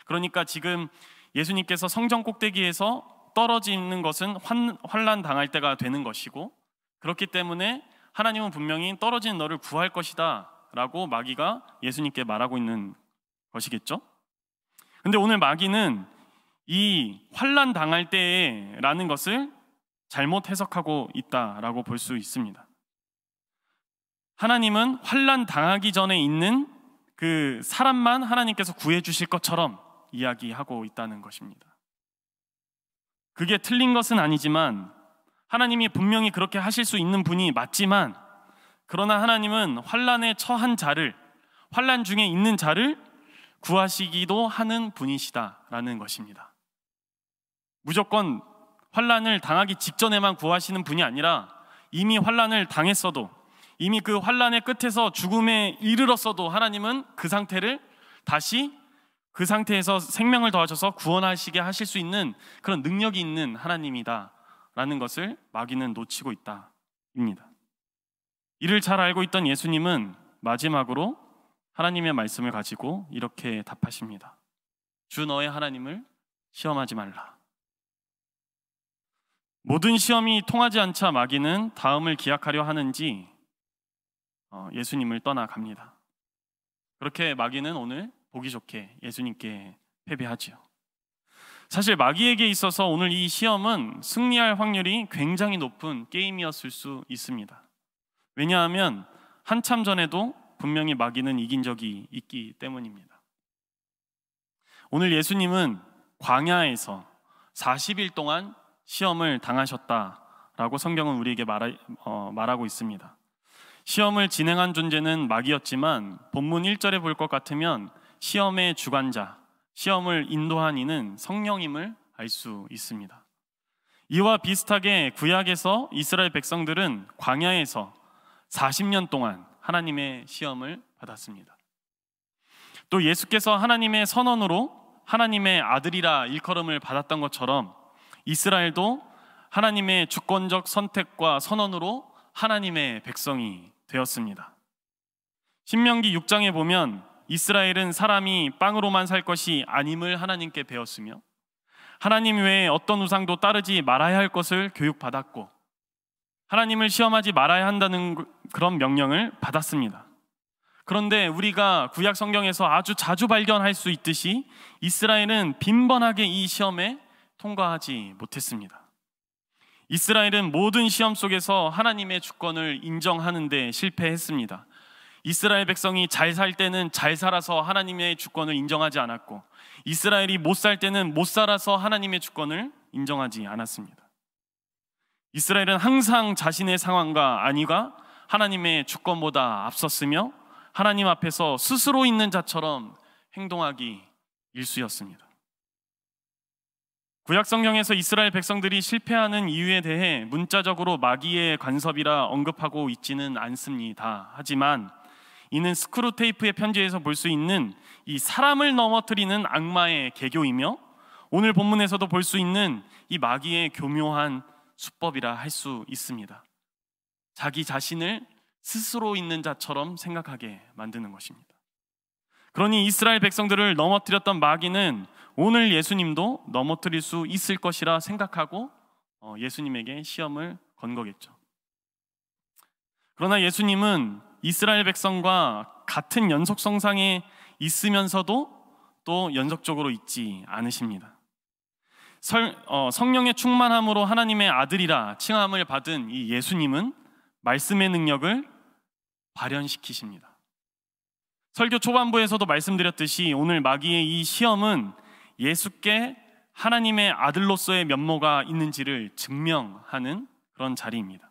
그러니까 지금 예수님께서 성전 꼭대기에서 떨어지는 것은 환난 당할 때가 되는 것이고, 그렇기 때문에 하나님은 분명히 떨어진 너를 구할 것이다 라고 마귀가 예수님께 말하고 있는 것이겠죠. 근데 오늘 마귀는 이 환난 당할 때라는 것을 잘못 해석하고 있다라고 볼 수 있습니다. 하나님은 환난 당하기 전에 있는 그 사람만 하나님께서 구해 주실 것처럼 이야기하고 있다는 것입니다. 그게 틀린 것은 아니지만, 하나님이 분명히 그렇게 하실 수 있는 분이 맞지만, 그러나 하나님은 환난에 처한 자를, 환난 중에 있는 자를 구하시기도 하는 분이시다라는 것입니다. 무조건 환난을 당하기 직전에만 구하시는 분이 아니라 이미 환난을 당했어도, 이미 그 환난의 끝에서 죽음에 이르렀어도 하나님은 그 상태를 다시 그 상태에서 생명을 더하셔서 구원하시게 하실 수 있는 그런 능력이 있는 하나님이다라는 것을 마귀는 놓치고 있다입니다. 이를 잘 알고 있던 예수님은 마지막으로 하나님의 말씀을 가지고 이렇게 답하십니다. 주 너의 하나님을 시험하지 말라. 모든 시험이 통하지 않자 마귀는 다음을 기약하려 하는지 예수님을 떠나갑니다. 그렇게 마귀는 오늘 보기 좋게 예수님께 패배하지요. 사실 마귀에게 있어서 오늘 이 시험은 승리할 확률이 굉장히 높은 게임이었을 수 있습니다. 왜냐하면 한참 전에도 분명히 마귀는 이긴 적이 있기 때문입니다. 오늘 예수님은 광야에서 40일 동안 시험을 당하셨다라고 성경은 우리에게 말하고 있습니다. 시험을 진행한 존재는 마귀였지만 본문 1절에 볼 것 같으면 시험의 주관자, 시험을 인도한 이는 성령임을 알 수 있습니다. 이와 비슷하게 구약에서 이스라엘 백성들은 광야에서 40년 동안 하나님의 시험을 받았습니다. 또 예수께서 하나님의 선언으로 하나님의 아들이라 일컬음을 받았던 것처럼 이스라엘도 하나님의 주권적 선택과 선언으로 하나님의 백성이 되었습니다. 신명기 6장에 보면 이스라엘은 사람이 빵으로만 살 것이 아님을 하나님께 배웠으며 하나님 외에 어떤 우상도 따르지 말아야 할 것을 교육받았고 하나님을 시험하지 말아야 한다는 그런 명령을 받았습니다. 그런데 우리가 구약 성경에서 아주 자주 발견할 수 있듯이 이스라엘은 빈번하게 이 시험에 통과하지 못했습니다. 이스라엘은 모든 시험 속에서 하나님의 주권을 인정하는 데 실패했습니다. 이스라엘 백성이 잘 살 때는 잘 살아서 하나님의 주권을 인정하지 않았고 이스라엘이 못 살 때는 못 살아서 하나님의 주권을 인정하지 않았습니다. 이스라엘은 항상 자신의 상황과 안위가 하나님의 주권보다 앞섰으며 하나님 앞에서 스스로 있는 자처럼 행동하기 일쑤였습니다. 구약 성경에서 이스라엘 백성들이 실패하는 이유에 대해 문자적으로 마귀의 간섭이라 언급하고 있지는 않습니다. 하지만 이는 스크루테이프의 편지에서 볼 수 있는 이 사람을 넘어뜨리는 악마의 계교이며 오늘 본문에서도 볼 수 있는 이 마귀의 교묘한 수법이라 할 수 있습니다. 자기 자신을 스스로 있는 자처럼 생각하게 만드는 것입니다. 그러니 이스라엘 백성들을 넘어뜨렸던 마귀는 오늘 예수님도 넘어뜨릴 수 있을 것이라 생각하고 예수님에게 시험을 건 거겠죠. 그러나 예수님은 이스라엘 백성과 같은 연속성상에 있으면서도 또 연속적으로 있지 않으십니다. 성령의 충만함으로 하나님의 아들이라 칭함을 받은 이 예수님은 말씀의 능력을 발현시키십니다. 설교 초반부에서도 말씀드렸듯이 오늘 마귀의 이 시험은 예수께 하나님의 아들로서의 면모가 있는지를 증명하는 그런 자리입니다.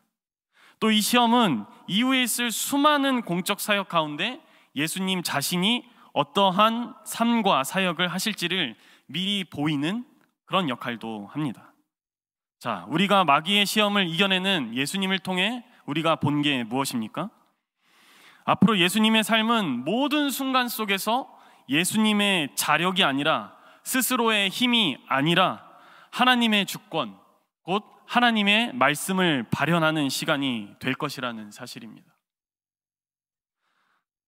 또 이 시험은 이후에 있을 수많은 공적 사역 가운데 예수님 자신이 어떠한 삶과 사역을 하실지를 미리 보이는 그런 역할도 합니다. 자, 우리가 마귀의 시험을 이겨내는 예수님을 통해 우리가 본 게 무엇입니까? 앞으로 예수님의 삶은 모든 순간 속에서 예수님의 자력이 아니라 스스로의 힘이 아니라 하나님의 주권, 곧 하나님의 말씀을 발현하는 시간이 될 것이라는 사실입니다.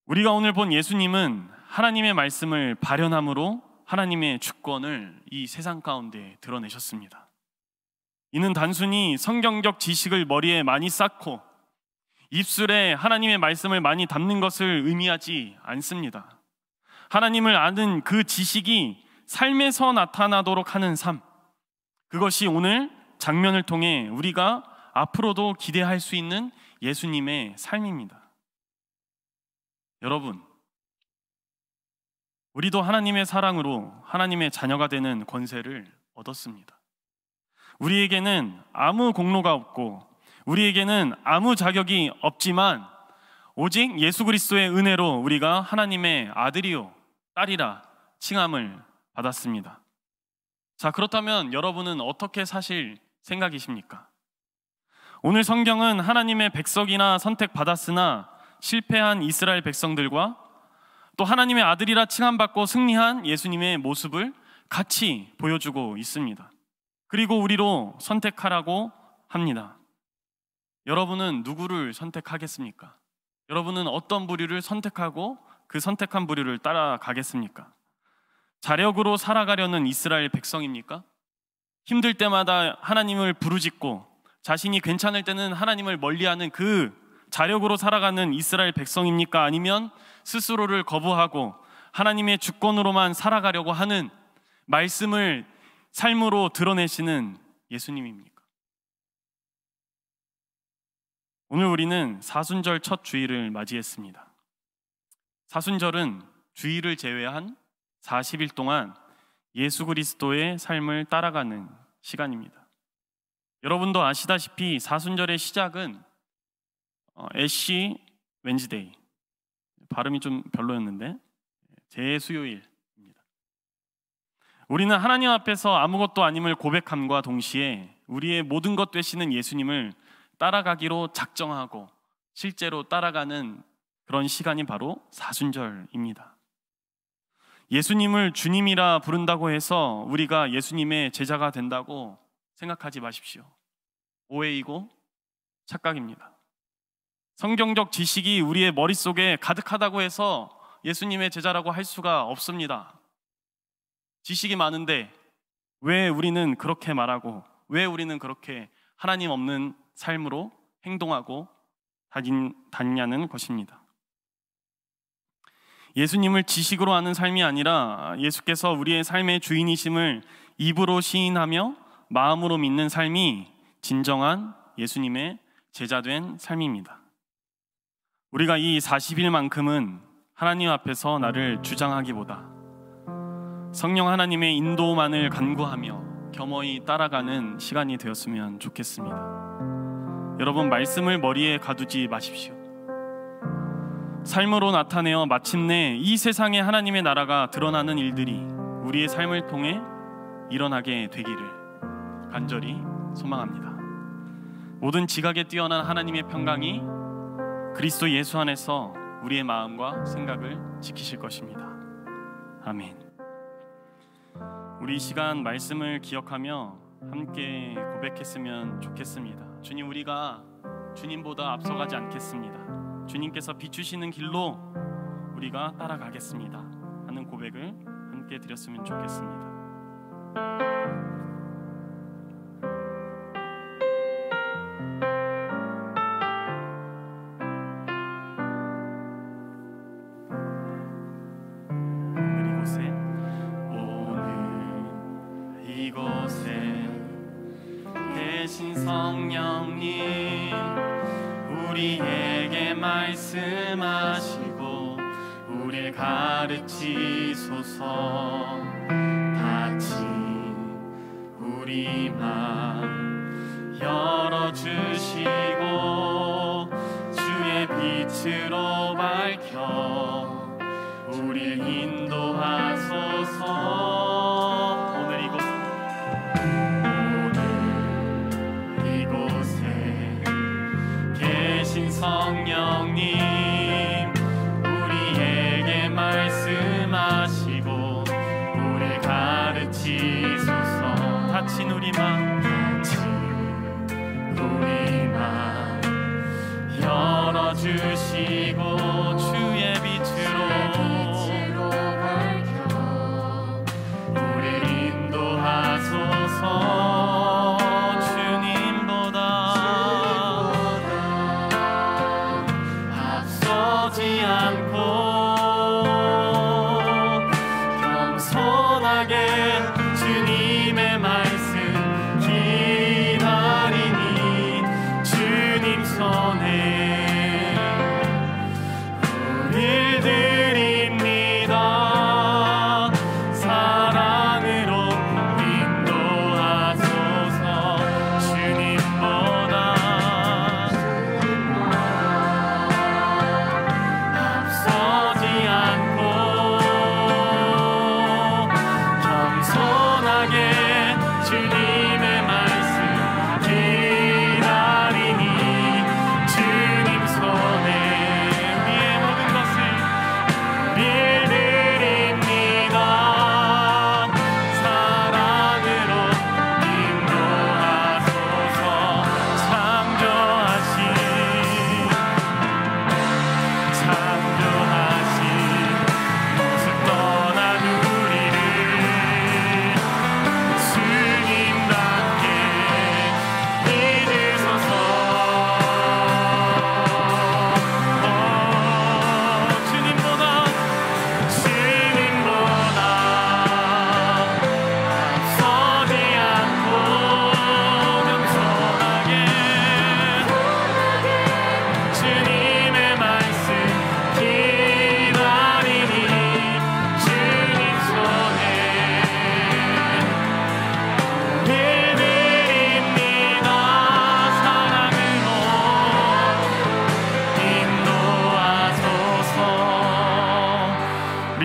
우리가 오늘 본 예수님은 하나님의 말씀을 발현함으로 하나님의 주권을 이 세상 가운데 드러내셨습니다. 이는 단순히 성경적 지식을 머리에 많이 쌓고 입술에 하나님의 말씀을 많이 담는 것을 의미하지 않습니다. 하나님을 아는 그 지식이 삶에서 나타나도록 하는 삶, 그것이 오늘 장면을 통해 우리가 앞으로도 기대할 수 있는 예수님의 삶입니다. 여러분, 우리도 하나님의 사랑으로 하나님의 자녀가 되는 권세를 얻었습니다. 우리에게는 아무 공로가 없고 우리에게는 아무 자격이 없지만 오직 예수 그리스도의 은혜로 우리가 하나님의 아들이요 딸이라 칭함을 받았습니다. 자, 그렇다면 여러분은 어떻게 사실 생각이십니까? 오늘 성경은 하나님의 백성이나 선택받았으나 실패한 이스라엘 백성들과 또 하나님의 아들이라 칭함받고 승리한 예수님의 모습을 같이 보여주고 있습니다. 그리고 우리로 선택하라고 합니다. 여러분은 누구를 선택하겠습니까? 여러분은 어떤 부류를 선택하고 그 선택한 부류를 따라가겠습니까? 자력으로 살아가려는 이스라엘 백성입니까? 힘들 때마다 하나님을 부르짖고 자신이 괜찮을 때는 하나님을 멀리하는 그 자력으로 살아가는 이스라엘 백성입니까? 아니면 스스로를 거부하고 하나님의 주권으로만 살아가려고 하는 말씀을 삶으로 드러내시는 예수님입니까? 오늘 우리는 사순절 첫 주일을 맞이했습니다. 사순절은 주일을 제외한 40일 동안 예수 그리스도의 삶을 따라가는 시간입니다. 여러분도 아시다시피 사순절의 시작은 애쉬 웬즈데이, 발음이 좀 별로였는데 재수요일입니다. 우리는 하나님 앞에서 아무것도 아님을 고백함과 동시에 우리의 모든 것 되시는 예수님을 따라가기로 작정하고 실제로 따라가는 그런 시간이 바로 사순절입니다. 예수님을 주님이라 부른다고 해서 우리가 예수님의 제자가 된다고 생각하지 마십시오. 오해이고 착각입니다. 성경적 지식이 우리의 머릿속에 가득하다고 해서 예수님의 제자라고 할 수가 없습니다. 지식이 많은데 왜 우리는 그렇게 말하고 왜 우리는 그렇게 하나님 없는 삶으로 행동하고 다니냐는 것입니다. 예수님을 지식으로 아는 삶이 아니라 예수께서 우리의 삶의 주인이심을 입으로 시인하며 마음으로 믿는 삶이 진정한 예수님의 제자된 삶입니다. 우리가 이 40일만큼은 하나님 앞에서 나를 주장하기보다 성령 하나님의 인도만을 간구하며 겸허히 따라가는 시간이 되었으면 좋겠습니다. 여러분, 말씀을 머리에 가두지 마십시오. 삶으로 나타내어 마침내 이 세상에 하나님의 나라가 드러나는 일들이 우리의 삶을 통해 일어나게 되기를 간절히 소망합니다. 모든 지각에 뛰어난 하나님의 평강이 그리스도 예수 안에서 우리의 마음과 생각을 지키실 것입니다. 아멘. 우리 이 시간 말씀을 기억하며 함께 고백했으면 좋겠습니다. 주님, 우리가 주님보다 앞서가지 않겠습니다. 주님께서 비추시는 길로 우리가 따라가겠습니다 하는 고백을 함께 드렸으면 좋겠습니다. 계신 성령님, 우리에게 말씀하시고 우리를 가르치소서. 닫힌 우리 맘 열어주시고 주의 빛으로 밝혀 우리를 인도하소서. 성령님, 우리에게 말씀하시고 우리를 가르치소서. 닫힌 우리 맘 열어주시고 주의 빛으로 밝혀 우리를 인도하소서. 주님의 말씀 기다리니 주님 손에 우릴 드립니다. 사랑으로 인도하소서. 주님보다 앞서지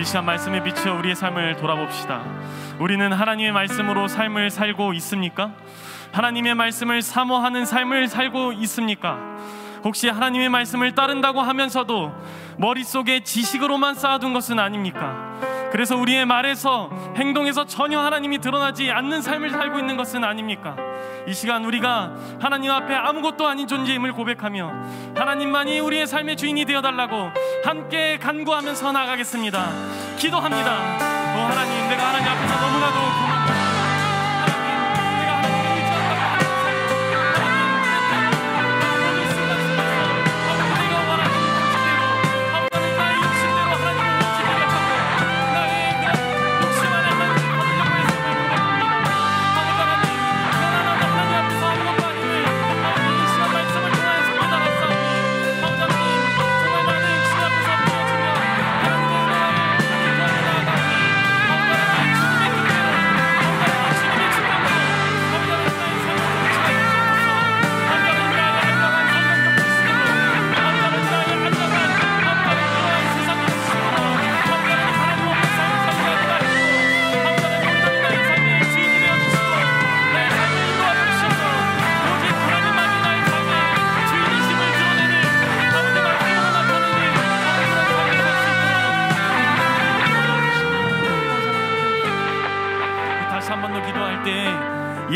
우리 시간 말씀에 비추어 우리의 삶을 돌아봅시다. 우리는 하나님의 말씀으로 삶을 살고 있습니까? 하나님의 말씀을 사모하는 삶을 살고 있습니까? 혹시 하나님의 말씀을 따른다고 하면서도 머릿속에 지식으로만 쌓아둔 것은 아닙니까? 그래서 우리의 말에서 행동에서 전혀 하나님이 드러나지 않는 삶을 살고 있는 것은 아닙니까? 이 시간 우리가 하나님 앞에 아무것도 아닌 존재임을 고백하며 하나님만이 우리의 삶의 주인이 되어달라고 함께 간구하면서 나가겠습니다. 기도합니다. 오 하나님, 내가 하나님 앞에서 너무나도 고맙습니다.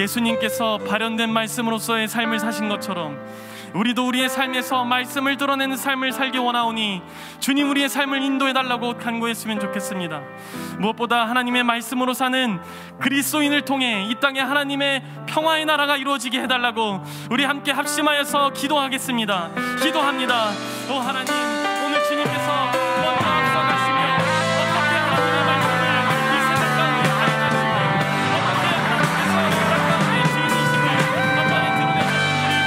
예수님께서 발현된 말씀으로서의 삶을 사신 것처럼 우리도 우리의 삶에서 말씀을 드러내는 삶을 살기 원하오니 주님 우리의 삶을 인도해달라고 간구했으면 좋겠습니다. 무엇보다 하나님의 말씀으로 사는 그리스도인을 통해 이 땅에 하나님의 평화의 나라가 이루어지게 해달라고 우리 함께 합심하여서 기도하겠습니다. 기도합니다. 오 하나님, 오늘 주님께서 먼저 앞서가시며 어떻게 하나님의 말씀을 이 세상 가운데 발현하시며 어떻게 하나님께서 이 땅 가운데 주인이심을 한번에 드러내셨는지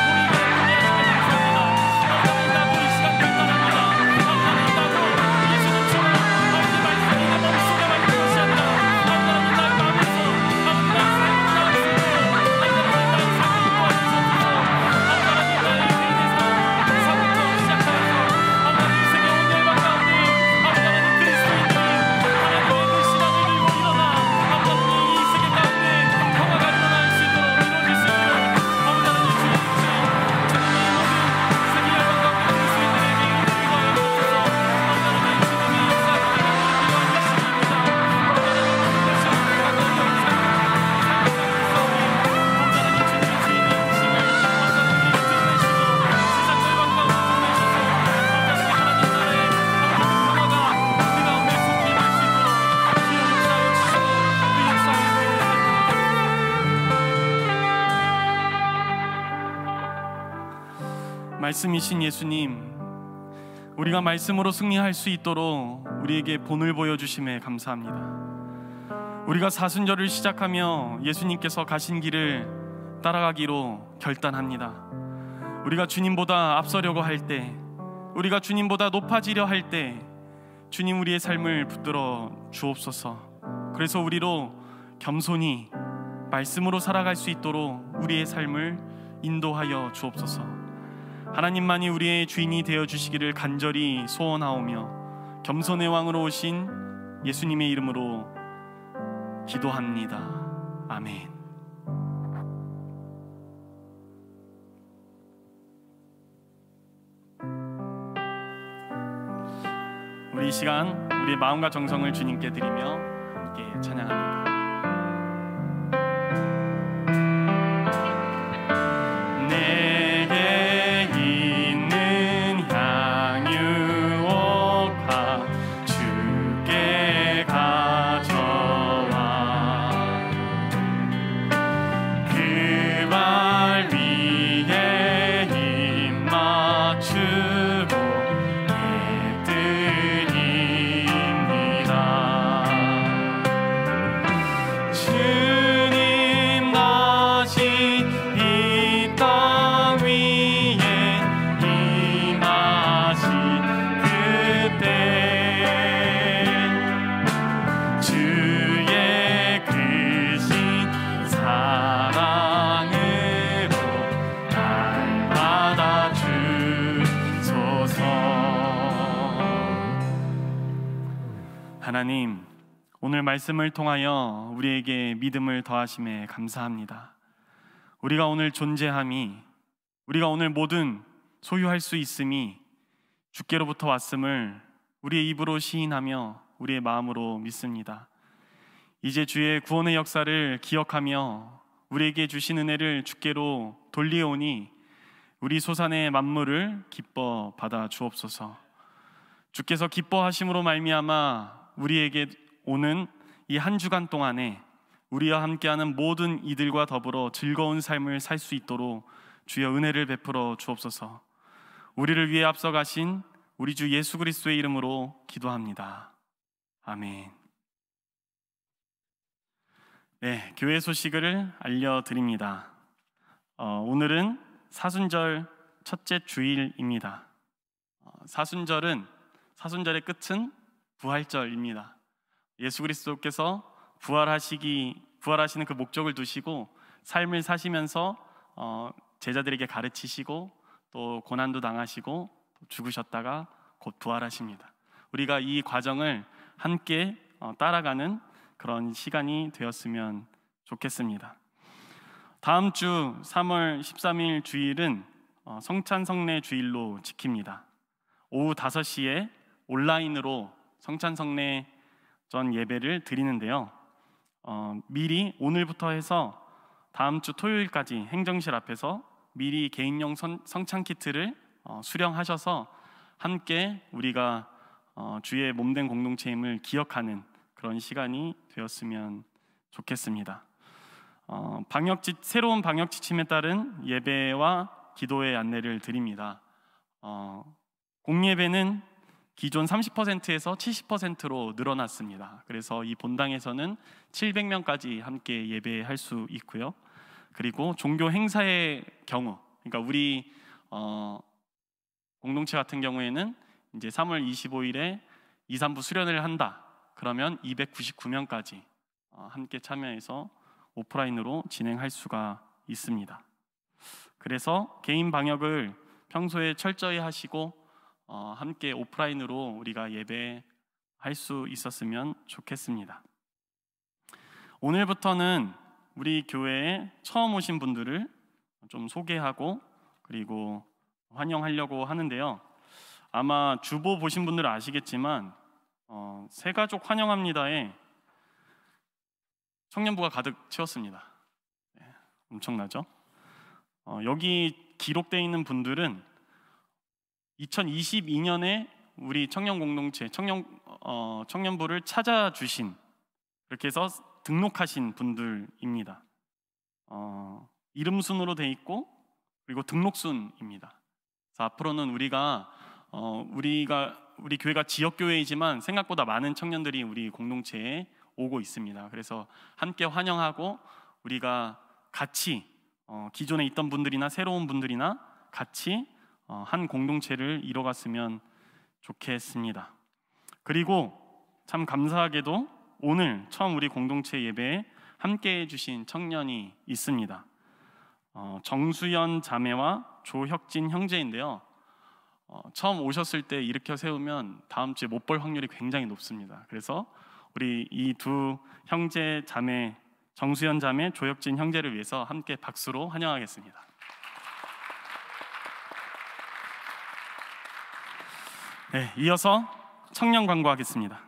말씀이신 예수님, 우리가 말씀으로 승리할 수 있도록 우리에게 본을 보여주심에 감사합니다. 우리가 사순절을 시작하며 예수님께서 가신 길을 따라가기로 결단합니다. 우리가 주님보다 앞서려고 할 때, 우리가 주님보다 높아지려 할 때 주님 우리의 삶을 붙들어 주옵소서. 그래서 우리로 겸손히 말씀으로 살아갈 수 있도록 우리의 삶을 인도하여 주옵소서. 하나님만이 우리의 주인이 되어주시기를 간절히 소원하오며 겸손의 왕으로 오신 예수님의 이름으로 기도합니다. 아멘. 우리 이 시간 우리의 마음과 정성을 주님께 드리며 함께 찬양합니다. 하나님, 오늘 말씀을 통하여 우리에게 믿음을 더하심에 감사합니다. 우리가 오늘 존재함이, 우리가 오늘 모든 소유할 수 있음이 주께로부터 왔음을 우리의 입으로 시인하며 우리의 마음으로 믿습니다. 이제 주의 구원의 역사를 기억하며 우리에게 주신 은혜를 주께로 돌리오니 우리 소산의 만물을 기뻐 받아 주옵소서. 주께서 기뻐하심으로 말미암아 우리에게 오는 이 한 주간 동안에 우리와 함께하는 모든 이들과 더불어 즐거운 삶을 살 수 있도록 주여 은혜를 베풀어 주옵소서. 우리를 위해 앞서가신 우리 주 예수 그리스도의 이름으로 기도합니다. 아멘. 네, 교회 소식을 알려드립니다. 오늘은 사순절 첫째 주일입니다. 사순절의 끝은 부활절입니다. 예수 그리스도께서 부활하시는 그 목적을 두시고 삶을 사시면서 제자들에게 가르치시고 또 고난도 당하시고 또 죽으셨다가 곧 부활하십니다. 우리가 이 과정을 함께 따라가는 그런 시간이 되었으면 좋겠습니다. 다음 주 3월 13일 주일은 성찬성례 주일로 지킵니다. 오후 5시에 온라인으로 성찬성례 전 예배를 드리는데요. 미리 오늘부터 해서 다음 주 토요일까지 행정실 앞에서 미리 개인용 성찬 키트를 수령하셔서 함께 우리가 주의 몸된 공동체임을 기억하는 그런 시간이 되었으면 좋겠습니다. 새로운 방역 지침에 따른 예배와 기도의 안내를 드립니다. 공예배는 기존 30%에서 70%로 늘어났습니다. 그래서 이 본당에서는 700명까지 함께 예배할 수 있고요. 그리고 종교 행사의 경우, 그러니까 우리 공동체 같은 경우에는 이제 3월 25일에 2, 3부 수련회를 한다. 그러면 299명까지 함께 참여해서 오프라인으로 진행할 수가 있습니다. 그래서 개인 방역을 평소에 철저히 하시고 함께 오프라인으로 우리가 예배할 수 있었으면 좋겠습니다. 오늘부터는 우리 교회에 처음 오신 분들을 좀 소개하고 그리고 환영하려고 하는데요. 아마 주보 보신 분들은 아시겠지만 새가족 환영합니다에 청년부가 가득 채웠습니다. 네, 엄청나죠? 여기 기록되어 있는 분들은 2022년에 우리 청년 공동체, 청년부를 찾아주신, 그렇게 해서 등록하신 분들입니다. 이름 순으로 돼 있고 그리고 등록 순입니다. 그래서 앞으로는 우리 교회가 지역 교회이지만 생각보다 많은 청년들이 우리 공동체에 오고 있습니다. 그래서 함께 환영하고 우리가 같이 기존에 있던 분들이나 새로운 분들이나 같이 한 공동체를 이뤄갔으면 좋겠습니다. 그리고 참 감사하게도 오늘 처음 우리 공동체 예배에 함께 해주신 청년이 있습니다. 정수연 자매와 조혁진 형제인데요. 처음 오셨을 때 일으켜 세우면 다음 주에 못 볼 확률이 굉장히 높습니다. 그래서 우리 이 두 형제 자매, 정수연 자매, 조혁진 형제를 위해서 함께 박수로 환영하겠습니다. 네, 이어서 청년 광고하겠습니다.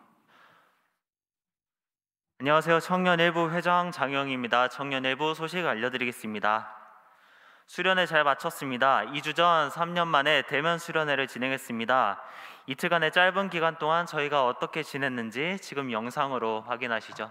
안녕하세요. 청년일부 회장 장영입니다. 청년일부 소식 알려드리겠습니다. 수련회 잘 마쳤습니다. 2주 전 3년 만에 대면 수련회를 진행했습니다. 이틀간의 짧은 기간 동안 저희가 어떻게 지냈는지 지금 영상으로 확인하시죠.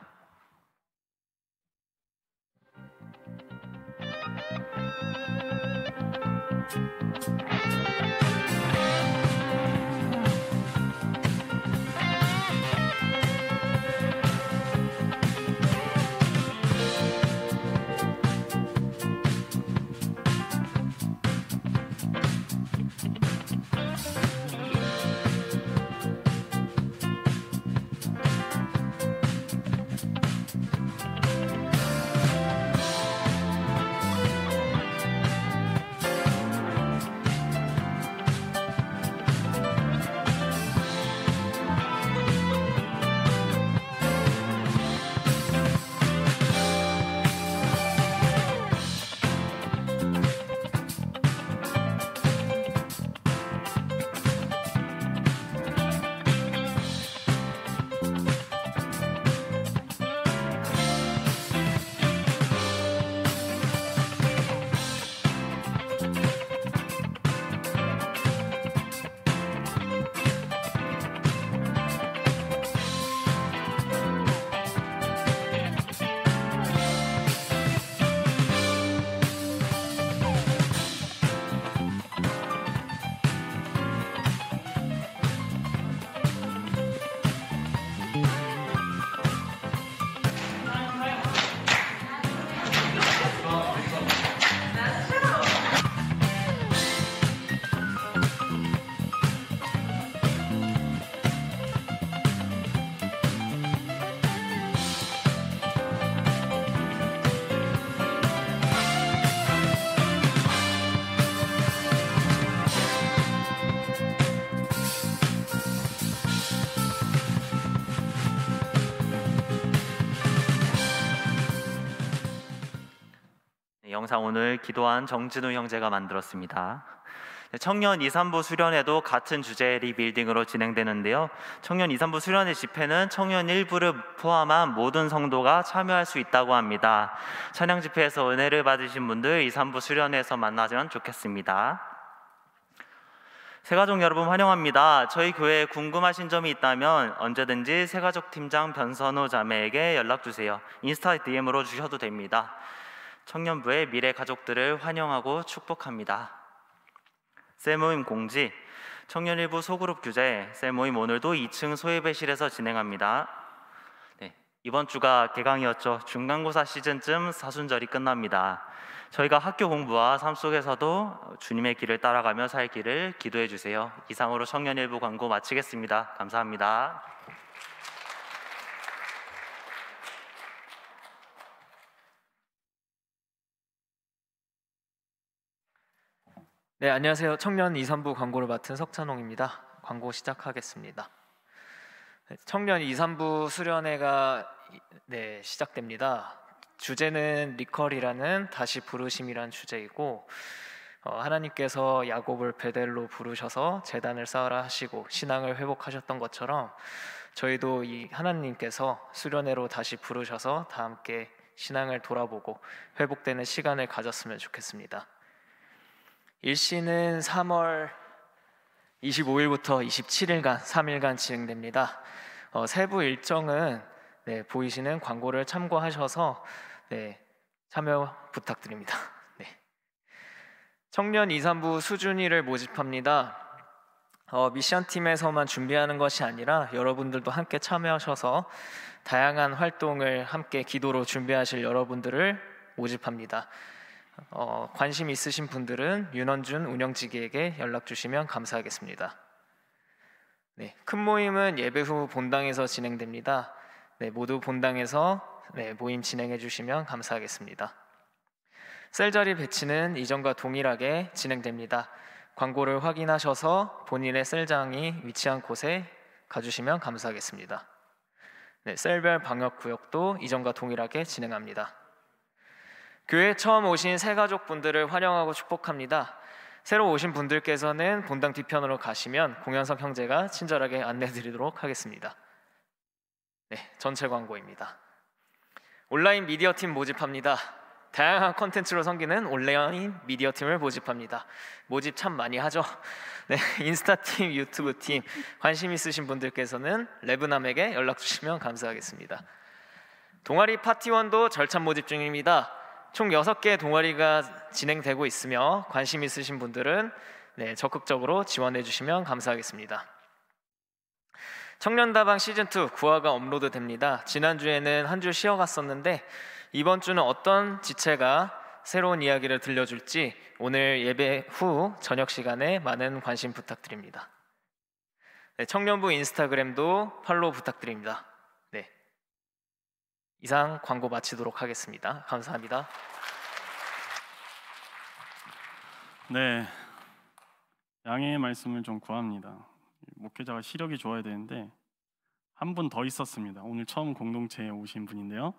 영상 오늘 기도한 정진우 형제가 만들었습니다. 청년 2, 3부 수련회도 같은 주제 리빌딩으로 진행되는데요. 청년 2, 3부 수련회 집회는 청년 일부를 포함한 모든 성도가 참여할 수 있다고 합니다. 찬양 집회에서 은혜를 받으신 분들 2, 3부 수련회에서 만나면 좋겠습니다. 새가족 여러분 환영합니다. 저희 교회에 궁금하신 점이 있다면 언제든지 새가족 팀장 변선우 자매에게 연락주세요. 인스타 DM으로 주셔도 됩니다. 청년부의 미래 가족들을 환영하고 축복합니다. 셀모임 공지, 청년 일부 소그룹 규제, 셀모임 오늘도 2층 소예배실에서 진행합니다. 네, 이번 주가 개강이었죠. 중간고사 시즌쯤 사순절이 끝납니다. 저희가 학교 공부와 삶 속에서도 주님의 길을 따라가며 살기를 기도해 주세요. 이상으로 청년 일부 광고 마치겠습니다. 감사합니다. 네, 안녕하세요. 청년 2, 3부 광고를 맡은 석찬홍입니다. 광고 시작하겠습니다. 청년 2, 3부 수련회가 시작됩니다. 주제는 리컬이라는 다시 부르심이란 주제이고 하나님께서 야곱을 베델로 부르셔서 제단을 쌓으라 하시고 신앙을 회복하셨던 것처럼 저희도 이 하나님께서 수련회로 다시 부르셔서 다 함께 신앙을 돌아보고 회복되는 시간을 가졌으면 좋겠습니다. 일시는 3월 25일부터 27일간 3일간 진행됩니다. 세부 일정은 보이시는 광고를 참고하셔서 참여 부탁드립니다. 청년 2, 3부 수준이를 모집합니다. 미션팀에서만 준비하는 것이 아니라 여러분들도 함께 참여하셔서 다양한 활동을 함께 기도로 준비하실 여러분들을 모집합니다. 관심 있으신 분들은 윤원준 운영지기에게 연락 주시면 감사하겠습니다. 큰 모임은 예배 후 본당에서 진행됩니다. 모두 본당에서 모임 진행해 주시면 감사하겠습니다. 셀자리 배치는 이전과 동일하게 진행됩니다. 광고를 확인하셔서 본인의 셀장이 위치한 곳에 가주시면 감사하겠습니다. 셀별 방역구역도 이전과 동일하게 진행합니다. 교회에 처음 오신 새가족분들을 환영하고 축복합니다. 새로 오신 분들께서는 본당 뒤편으로 가시면 공현석 형제가 친절하게 안내드리도록 하겠습니다. 전체 광고입니다. 온라인 미디어팀 모집합니다. 다양한 콘텐츠로 섬기는 온라인 미디어팀을 모집합니다. 모집 참 많이 하죠. 인스타팀, 유튜브팀 관심 있으신 분들께서는 레브남에게 연락 주시면 감사하겠습니다. 동아리 파티원도 절찬 모집 중입니다. 총 6개의 동아리가 진행되고 있으며 관심 있으신 분들은 적극적으로 지원해 주시면 감사하겠습니다. 청년다방 시즌2 9화가 업로드됩니다. 지난주에는 한 주 쉬어갔었는데 이번 주는 어떤 지체가 새로운 이야기를 들려줄지 오늘 예배 후 저녁 시간에 많은 관심 부탁드립니다. 청년부 인스타그램도 팔로우 부탁드립니다. 이상 광고 마치도록 하겠습니다. 감사합니다. 양해의 말씀을 좀 구합니다. 목회자가 시력이 좋아야 되는데 한 분 더 있었습니다. 오늘 처음 공동체에 오신 분인데요.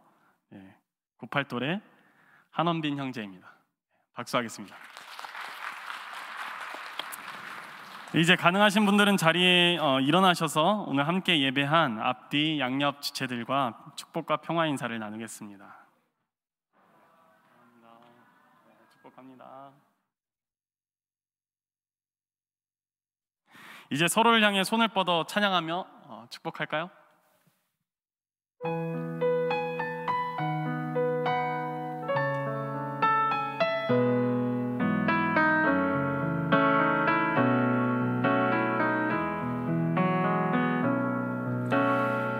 98돌의 한원빈 형제입니다. 박수하겠습니다. 이제 가능하신 분들은 자리에 일어나셔서 오늘 함께 예배한 앞뒤 양옆 지체들과 축복과 평화 인사를 나누겠습니다. 축복합니다. 이제 서로를 향해 손을 뻗어 찬양하며 축복할까요?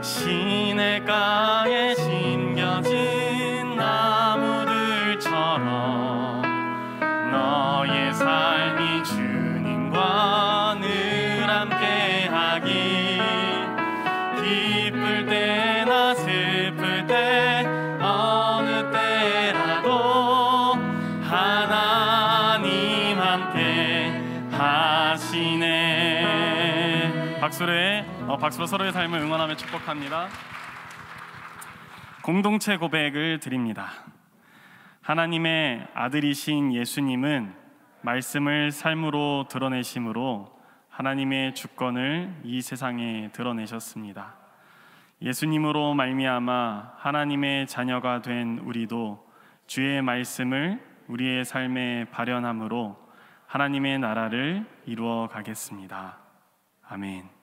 시냇가에 심겨진 나무들처럼 너의 삶이 주님과 늘 함께하기 기쁠 때나 슬플 때 어느 때라도 하나님 함께 하시네. 박수로 서로의 삶을 응원하며 축복합니다. 공동체 고백을 드립니다. 하나님의 아들이신 예수님은 말씀을 삶으로 드러내심으로 하나님의 주권을 이 세상에 드러내셨습니다. 예수님으로 말미암아 하나님의 자녀가 된 우리도 주의 말씀을 우리의 삶에 발현함으로 하나님의 나라를 이루어 가겠습니다. 아멘.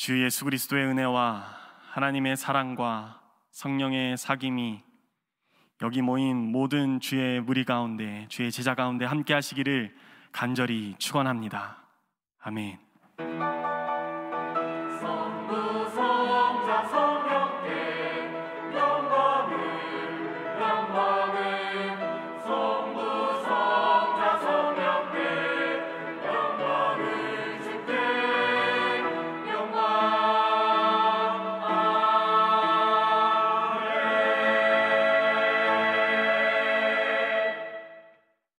주 예수 그리스도의 은혜와 하나님의 사랑과 성령의 사귐이 여기 모인 모든 주의 무리 가운데, 주의 제자 가운데 함께 하시기를 간절히 축원합니다. 아멘.